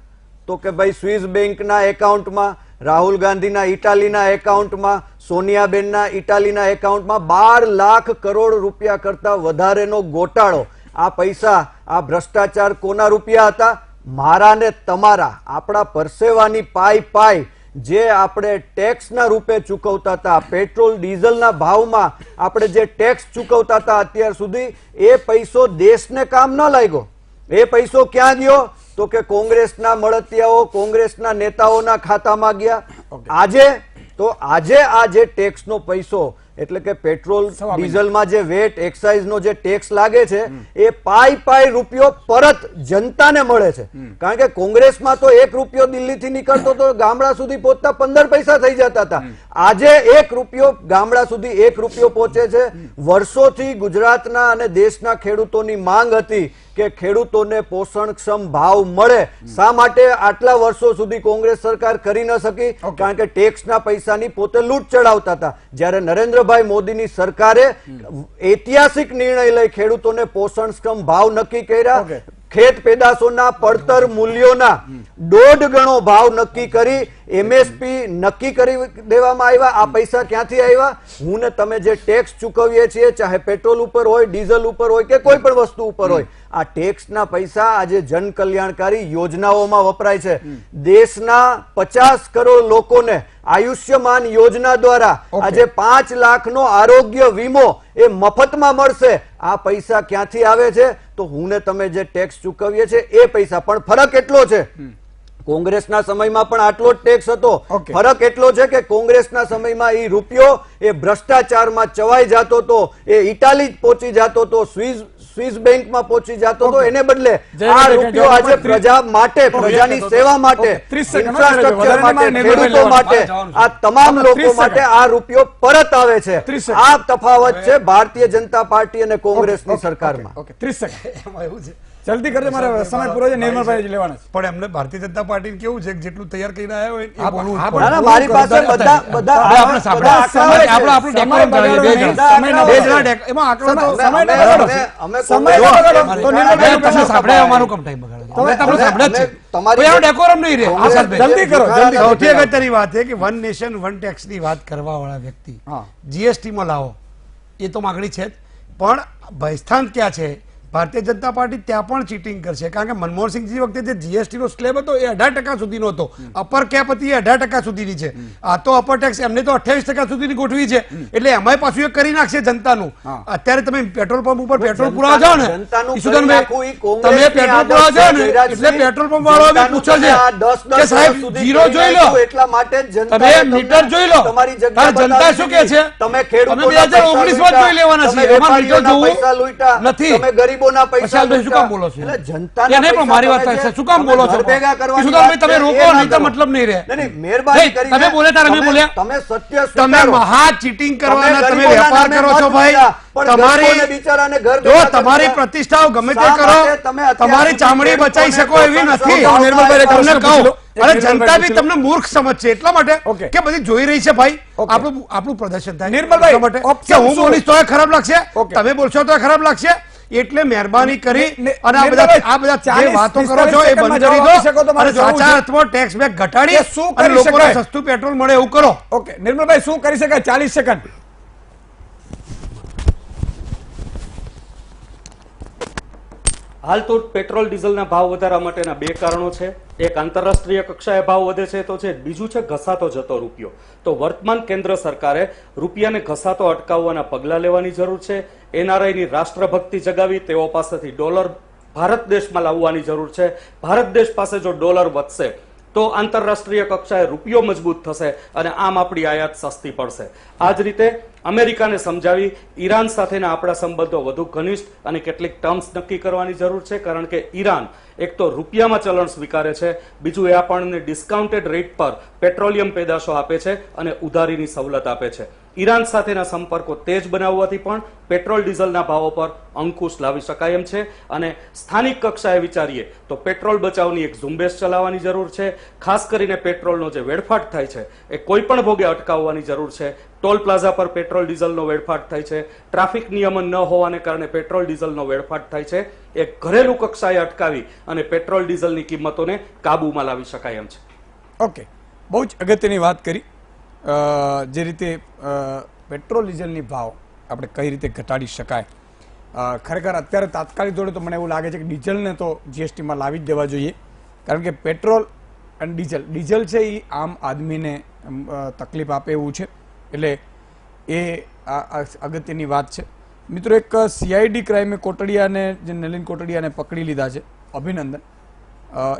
તો કે ભાઈ સ્વિસ બેંકના એકાઉન્ટમાં, રાહુલ ગાંધીના ઇટાલીના એકાઉન્ટમાં, સોનિયાબેનના ઇટાલીના એકાઉન્ટમાં 12 લાખ કરોડ રૂપિયા કરતા વધારેનો ગોટાળો. આ પૈસા, આ ભ્રષ્ટાચાર કોના રૂપિયા હતા? મારા ને તમારા, આપણા પરસેવાની પાઈ જે આપણે ટેક્સના રૂપે ચૂકવતા હતા, પેટ્રોલ ડીઝલના ભાવમાં આપણે જે ટેક્સ ચૂકવતા હતા અત્યાર સુધી, એ પૈસો દેશને કામ ન લાગ્યો. એ પૈસો ક્યાં ગયો? તો કે કોંગ્રેસના મળતિયાઓ, કોંગ્રેસના નેતાઓના ખાતામાં ગયા. આજે આ જે ટેક્સનો પૈસો એટલે કે પેટ્રોલ સવા મહિના. ડીઝલમાં જે વેટ એક્સાઇઝ નો જે ટેક્સ લાગે છે એ પાઈ રૂપિયો પરત જનતાને મળે છે. કારણ કે કોંગ્રેસમાં તો 1 રૂપિયો દિલ્હીથી નીકળતો તો ગામડા સુધી પહોંચતા 15 પૈસા થઈ જતા હતા. આજે 1 રૂપિયો ગામડા સુધી 1 રૂપિયો પહોંચે છે. વર્ષોથી ગુજરાતના અને દેશના ખેડૂતોની માંગ હતી કે ખેડૂતોને પોષણક્ષમ ભાવ મળે. શા માટે આટલા વર્ષો સુધી કોંગ્રેસ સરકાર કરી ન શકી? કારણ કે ટેક્સના પૈસાની પોતે લૂંટ ચડાવતા હતા. જ્યારે નરેન્દ્રભાઈ મોદીની સરકારે ઐતિહાસિક નિર્ણય લઈ ખેડૂતોને પોષણક્ષમ ભાવ નક્કી કર્યા. ખેત પેદાશોના પડતર મૂલ્યોના 1.5 ગણો ભાવ નક્કી કરી એમએસપી નક્કી કરી દેવામાં આવ્યા. આ પૈસા ક્યાંથી આવ્યા? હું ને તમે જે ટેક્સ ચૂકવીએ છીએ, ચાહે પેટ્રોલ ઉપર હોય, ડીઝલ ઉપર હોય કે કોઈ પણ વસ્તુ ઉપર હોય, આ ટેક્સના પૈસા આજે જન કલ્યાણકારી યોજનાઓમાં વપરાય છે. દેશના 50 કરોડ લોકોને આયુષ્યમાન યોજના દ્વારા આજે 5 લાખનો આરોગ્ય વીમો એ મફતમાં મળશે. આ પૈસા ક્યાંથી આવે છે? તો હું ને તમે જે ટેક્સ ચૂકવીએ છીએ એ પૈસા. પણ ફરક એટલો છે, કોંગ્રેસના સમયમાં પણ આટલો જ ટેક્સ હતો. ફરક એટલો છે કે કોંગ્રેસના સમયમાં એ રૂપિયો એ ભ્રષ્ટાચારમાં ચવાઈ જતો હતો, એ ઇટાલી પહોંચી જતો હતો, સ્વિસ બેંકમાં પહોંચી જતો હતો. એને બદલે આ રૂપિયો આજે પ્રજા માટે, પ્રજાની સેવા માટે, ઇન્ફ્રાસ્ટ્રક્ચર માટે, ખેડૂતો માટે, આ તમામ લોકો માટે આ રૂપિયો પરત આવે છે. આ તફાવત છે ભારતીય જનતા પાર્ટી અને કોંગ્રેસની સરકારમાં. 30 સેકન્ડ એમાં એવું છે. જલ્દી કરજો, મારે સમય પૂરો છે. નિર્મલભાઈ લેવાના છે. પણ એમને ભારતીય જનતા પાર્ટી કેવું છે કે જેટલું તૈયાર કરીને આવ્યા હોય એ બોલવું હા, જ પડે. ના, ના, મારી પાસે બધા આપણે સાંભળ્યા. આપણું ડેકોરમ કરીએ. બે જણા એમાં આંકડો તો સમય ન અમે- બગાડો. અમે સમય ન કોંગ્રેસ- બગાડો. તો નિર્મલભાઈ તમે સાંભળ્યા અમારું કમ ટાઈમ બગાડો. તમે તમને સાંભળ્યા જ છે. તમારી- કોઈ આનો ડેકોરમ નહીં રહે. આશાદભાઈ. જલ્દી કરો, જલ્દી. સૌથી અગત્યની વાત છે કે વન નેશન વન ટેક્સ ની વાત કરવા વાળા વ્યક્તિ હા. જીએસટી માં લાવો એ તો માગણી છે જ, પણ ભયસ્થાન ક્યાં છે? ભારતીય જનતા પાર્ટી ત્યાં પણ ચીટિંગ કરશે. કારણ કે મનમોહનસિંહજી વખતે જે જીએસટી નો સ્લેબ હતો એ 18% સુધીનો હતો. અપર કેપ હતી એ 18% સુધીની છે. આ તો અપર ટેક્સ એમને તો 28% સુધીની ગોઠવી છે. એટલે એમાંય પાછું એ કરી નાખશે જનતાનું. અત્યારે તમે પેટ્રોલ પંપ ઉપર પેટ્રોલ પુરાવા જાઓ ને, જનતાનું ઈશુદાનભાઈ, કરી નાખવું ઈ કોંગ્રેસની તમે પેટ્રોલ પુરાવા જાઓ ને આદત છે, એટલે પેટ્રોલ પંપ વાળો બી પૂછે છે જનતાનું કે સાહેબ સુધી જીરો કરી જોઈ લો, નાખ્યું, એટલા માટે જ જનતાએ તમે તમને મીટર જોઈ લો. તમારી જગ્યા તારે જનતા બતાવી શું કહે દીધી. છે? તમે તમે ખેડૂતોના 2019 માં જોઈ લેવાના તમે છે. એમાં મીટર વેપારીઓના જોવું પૈસા લૂંટ્યા, નથી. તમે ગરીબોના પૈસા વિશાલભાઈ, શું કામ બોલો છો? એટલે જનતાના એ નહીં, પણ મારી વાત પૈસા થાય છે. તમે શું કામ તમે બોલો છો? ઘર ભેગા કરવાની ઈશુદાનભાઈ, વાત તમે છે, રોકો, એ ના નહીં તો કરો. મતલબ નહીં રહે. નહીં, મહેરબાની નહીં, કરીને તમે બોલ્યા તારે અમે તમે- બોલ્યા. તમે સત્ય તમે સ્વીકારો. મહા ચીટિંગ કરવાના તમે ગરીબોના વેપાર નામે કરો છો મત ભાઈ. લીધા, પણ તમારી ગરીબોને બિચારાને ઘર જો ભેગા તમારી કરી પ્રતિષ્ઠાઓ ગમે તે શા કરો, માટે તમે અત્યાર તમારી સુધી ચામડી બચાવી શકો એવી ખેડૂતોને નથી. પોષણ નિર્મલભાઈ, તમને પ્રશ્ન કહું, પૂછી લો. અરે નિર્મલભાઈ જનતા બી પૂછી લો. તમને મૂર્ખ સમજશે એટલા માટે ઓકે. કે બધી જોઈ રહી છે ભાઈ. ઓકે. આપણું પ્રદર્શન થાય નિર્મલભાઈ, એટલા માટે option કે હું શું? બોલીશ તો ખરાબ લાગશે, ઓકે. તમે બોલશો તો ખરાબ લાગશે. એટલે મહેરબાની કરી ને- અને આ નિર્મલભાઈ, બધા જે 40, વાતો કરો છો એ 45 બંધ જવાબ આપી શકો કરી તો દો મારે અને જોવું સાચા છે. અર્થમાં ટેક્સ બેક ઘટાડી એ શું અને કરી લોકોને શકાય? સસ્તું પેટ્રોલ મળે એવું કરો. ઓકે, નિર્મલભાઈ, શું કરી શકાય? 40 સેકન્ડ. હાલ તો પેટ્રોલ ડીઝલના ભાવ વધારા માટેના 2 કારણો છે. એક આંતરરાષ્ટ્રીય કક્ષાએ ભાવ વધે છે તો છે, બીજું છે ઘસાતો જતો રૂપિયો. તો વર્તમાન કેન્દ્ર સરકારે રૂપિયાને ઘસાતો અટકાવવાના પગલાં લેવાની જરૂર છે. એનઆરઆઈની રાષ્ટ્રભક્તિ જગાવી તેઓ પાસેથી ડોલર ભારત દેશમાં લાવવાની જરૂર છે. ભારત દેશ પાસે જો ડોલર વધશે તો આંતરરાષ્ટ્રીય કક્ષાએ રૂપિયો મજબૂત થશે અને આમ આપણી આયાત સસ્તી પડશે. આ જ રીતે અમેરિકાને સમજાવી ઈરાન સાથેના આપણા સંબંધો વધુ ઘનિષ્ઠ અને કેટલીક ટર્મ્સ નક્કી કરવાની જરૂર છે. કારણ કે ઈરાન એક તો રૂપિયામાં ચલણ સ્વીકારે છે, બીજું એ આપણને ડિસ્કાઉન્ટેડ રેટ પર પેટ્રોલિયમ પેદાશો આપે છે અને ઉધારીની સવલત આપે છે. ઈરાન સાથેના સંપર્કો તેજ બનાવવાથી પણ પેટ્રોલ ડીઝલના ભાવો પર અંકુશ લાવી શકાય એમ છે. અને સ્થાનિક કક્ષાએ વિચારીએ તો પેટ્રોલ બચાવની એક ઝુંબેશ ચલાવવાની જરૂર છે. ખાસ કરીને પેટ્રોલનો જે વેડફાટ થાય છે એ કોઈ પણ ભોગે અટકાવવાની જરૂર છે. ટોલ પ્લાઝા પર પેટ્રોલ ડીઝલનો વેડફાટ થાય છે, ટ્રાફિક નિયમન ન હોવાને કારણે પેટ્રોલ ડીઝલનો વેડફાટ થાય છે. એ ઘરેલુ કક્ષાએ અટકાવી અને પેટ્રોલ ડીઝલની કિંમતોને કાબૂમાં લાવી શકાય એમ છે. ઓકે, બહુ જ અગત્યની વાત કરી. જે રીતે પેટ્રોલ ડીઝલની ભાવ આપણે કઈ રીતે ઘટાડી શકાય. ખરેખર અત્યારે તાત્કાલિક ધોરણે તો મને એવું લાગે છે કે ડીઝલને તો જીએસટીમાં લાવી જ દેવા જોઈએ. કારણ કે પેટ્રોલ અને ડીઝલ છે એ આમ આદમીને તકલીફ આપે એવું છે. એટલે એ અગત્યની વાત છે. મિત્રો, એક સીઆઈડી ક્રાઇમે કોટડિયાને, જે નલિન કોટડિયાને પકડી લીધા છે, અભિનંદન.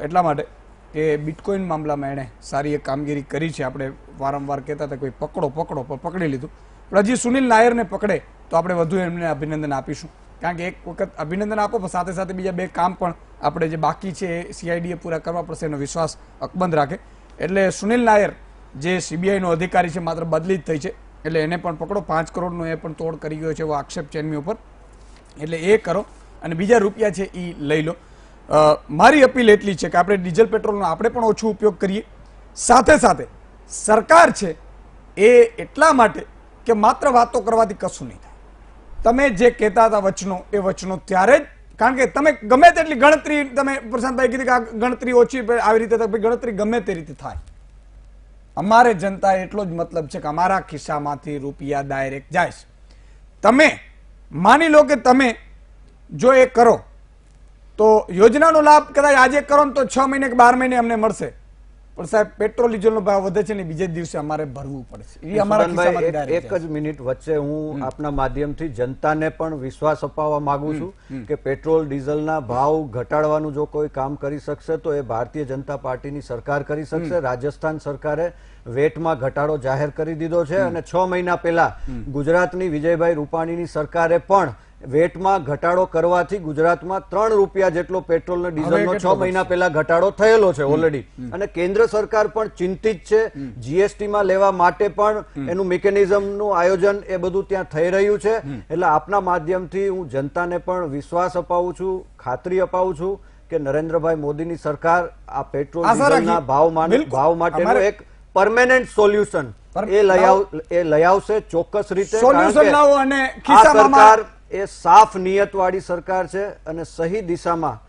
એટલા માટે કે બિટકોઇન મામલામાં એણે સારી એક કામગીરી કરી છે. આપણે વારંવાર કહેતા હતા કોઈ પકડો પકડો પણ પકડી લીધું. પણ હજી સુનિલ નાયરને પકડે તો આપણે વધુ એમને અભિનંદન આપીશું, કારણ કે એક વખત અભિનંદન આપો પણ સાથે સાથે બીજા 2 કામ પણ આપણે જે બાકી છે એ CID એ પૂરા કરવા પડશે, એનો વિશ્વાસ અકબંધ રાખે. એટલે સુનિલ નાયર જે CBI નો અધિકારી છે માત્ર બદલી જ થઈ છે, એટલે એને પણ પકડો. 5 કરોડનો એ પણ તોડ કરી ગયો છે એવો આક્ષેપ છે એમની ઉપર, એટલે એ કરો અને બીજા રૂપિયા છે એ લઈ લો. મારી અપીલ એટલી છે કે આપણે ડીઝલ પેટ્રોલનો આપણે પણ ઓછો ઉપયોગ કરીએ. સાથે સાથે સરકાર છે એ એટલા માટે કે માત્ર વાતો કરવાથી કશું નહીં થાય. તમે જે કહેતા હતા વચનો, એ વચનો ત્યારે જ, કારણ કે તમે ગમે તેટલી ગણતરી, તમે પ્રશાંતભાઈ કીધી કે આ ગણતરી ઓછી આવી રીતે ગણતરી ગમે તે રીતે થાય, અમારે જનતા એટલો જ મતલબ છે કે અમારા ખિસ્સામાંથી રૂપિયા ડાયરેક્ટ જાય છે. તમે માની લો કે તમે જો એ કરો તો યોજનાનો લાભ કદાચ આજે કરો ને તો 6 મહિને કે 12 મહિને અમને મળશે, પણ સાહેબ પેટ્રોલ ડીઝલનો ભાવ વધે છે ને બીજે દિવસે અમારે ભરવું પડશે. એ અમારા ખિસ્સામાંથી direct એક જ મિનિટ વચ્ચે હું આપના માધ્યમથી જનતાને પણ વિશ્વાસ અપાવવા માંગુ છું કે પેટ્રોલ ડીઝલના ભાવ ઘટાડવાનું જો કોઈ કામ કરી શકશે તો એ ભારતીય જનતા પાર્ટીની સરકાર કરી શકશે. રાજસ્થાન સરકારે વેટમાં ઘટાડો જાહેર કરી દીધો છે અને 6 મહિના પહેલા ગુજરાતની વિજયભાઈ રૂપાણીની સરકારે પણ વેટમાં ઘટાડો કરવાથી ગુજરાતમાં 3 રૂપિયા જેટલો પેટ્રોલ અને ડીઝલનો 6 મહિના પહેલા ઘટાડો થયેલો છે ઓલરેડી. અને કેન્દ્ર સરકાર પણ ચિંતિત છે. GST માં લેવા માટે પણ એનું મિકેનિઝમનું આયોજન એ બધું ત્યાં થઈ રહ્યું છે. એટલે આપના માધ્યમથી હું જનતાને પણ વિશ્વાસ અપાવું છું, ખાતરી અપાવું છું કે નરેન્દ્રભાઈ મોદીની સરકાર આ પેટ્રોલ ડીઝલના ભાવ માટેનું એક પરમેનન્ટ સોલ્યુશન એ લઈ આવશે ચોક્કસ રીતે. સોલ્યુશન લાવો અને આ ખિસ્સામાં સરકાર એ સાફ નિયતવાળી સરકાર છે અને સહી દિશામાં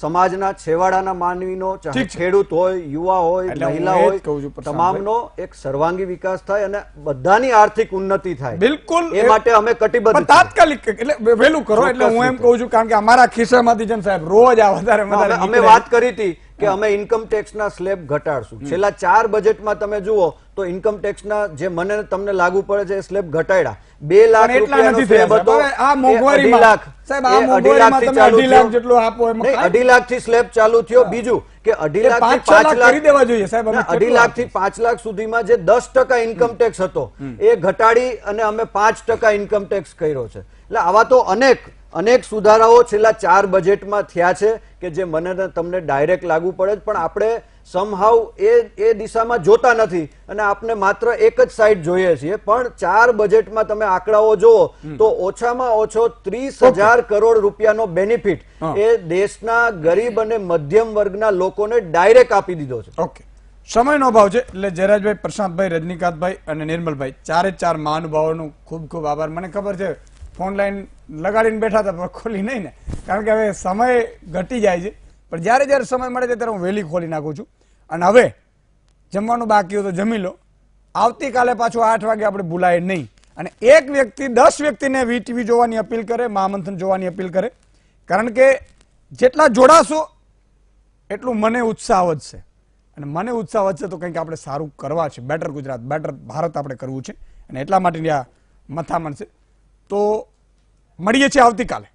સમાજના છેવાડાના માનવીનો, ચાહે ખેડૂત હોય, યુવા હોય, મહિલા હોય, તમામનો એક સર્વાંગી વિકાસ થાય અને બધાની આર્થિક ઉન્નતિ થાય. બિલકુલ એ માટે અમે કટિબદ્ધ છીએ. તાત્કાલિક એટલે વહેલું કરો. એટલે હું એમ કહું છું, કારણ કે અમારા ખિસ્સામાંથી જેમ સાહેબ રોજ આ વધારે અમે વાત કરી હતી કે અમે ઇન્કમ ટેક્સના સ્લેબ ઘટાડશું. છેલ્લા 4 બજેટમાં તમે જુઓ તો ઇન્કમ ટેક્સના જે મને તમને લાગુ પડે છે એ સ્લેબ ઘટાડ્યા. 2 લાખ રૂપિયાનો સ્લેબ હતો, આ મોંઘવારીમાં સાહેબ આ મોંઘવારીમાં તમે 2.5 લાખ જેટલો આપો એમાં 2.5 લાખ થી સ્લેબ ચાલુ થયો. બીજું કે 2.5 લાખ થી 5 લાખ કરી દેવા જોઈએ સાહેબ. 2.5 લાખ થી 5 લાખ સુધીમાં જે 10% ઇન્કમ ટેક્સ હતો એ ઘટાડી અને અમે 5% ઇન્કમ ટેક્સ કર્યો છે. એટલે આવા તો અનેક સુધારાઓ છેલ્લા 4 બજેટમાં થયા છે કે જે મને તમને ડાયરેક્ટ લાગુ પડે છે, પણ આપણે સમહાવ એ દિશામાં જોતા નથી અને આપણે માત્ર એક જ સાઈડ જોઈએ છીએ. પણ 4 બજેટમાં તમે આંકડાઓ જુઓ તો ઓછામાં ઓછો 30,000 કરોડ રૂપિયાનો બેનિફિટ એ દેશના ગરીબ અને મધ્યમ વર્ગના લોકોને ડાયરેક્ટ આપી દીધો છે. ઓકે, સમયનો અભાવ છે એટલે જયરાજભાઈ, પ્રશાંતભાઈ, રજનીકાંતભાઈ અને નિર્મલભાઈ 4 મહાનુભાવોનો ખૂબ ખૂબ આભાર. મને ખબર છે ફોન લાઈન લગાડીને બેઠા હતા પણ ખોલી નહીં ને, કારણ કે હવે સમય ઘટી જાય છે. પણ જ્યારે સમય મળે છે ત્યારે હું વહેલી ખોલી નાખું છું. અને હવે જમવાનું બાકી હોય તો જમી લો. આવતીકાલે પાછું 8 વાગે આપણે ભૂલાય નહીં. અને એક વ્યક્તિ 10 વ્યક્તિને VTV જોવાની અપીલ કરે, મહામંથન જોવાની અપીલ કરે, કારણ કે જેટલા જોડાશો એટલું મને ઉત્સાહ વધશે અને મને ઉત્સાહ વધશે તો કંઈક આપણે સારું કરવા છે. બેટર ગુજરાત, બેટર ભારત આપણે કરવું છે અને એટલા માટે આ મથામણ છે. તો મળીએ છીએ આવતીકાલે.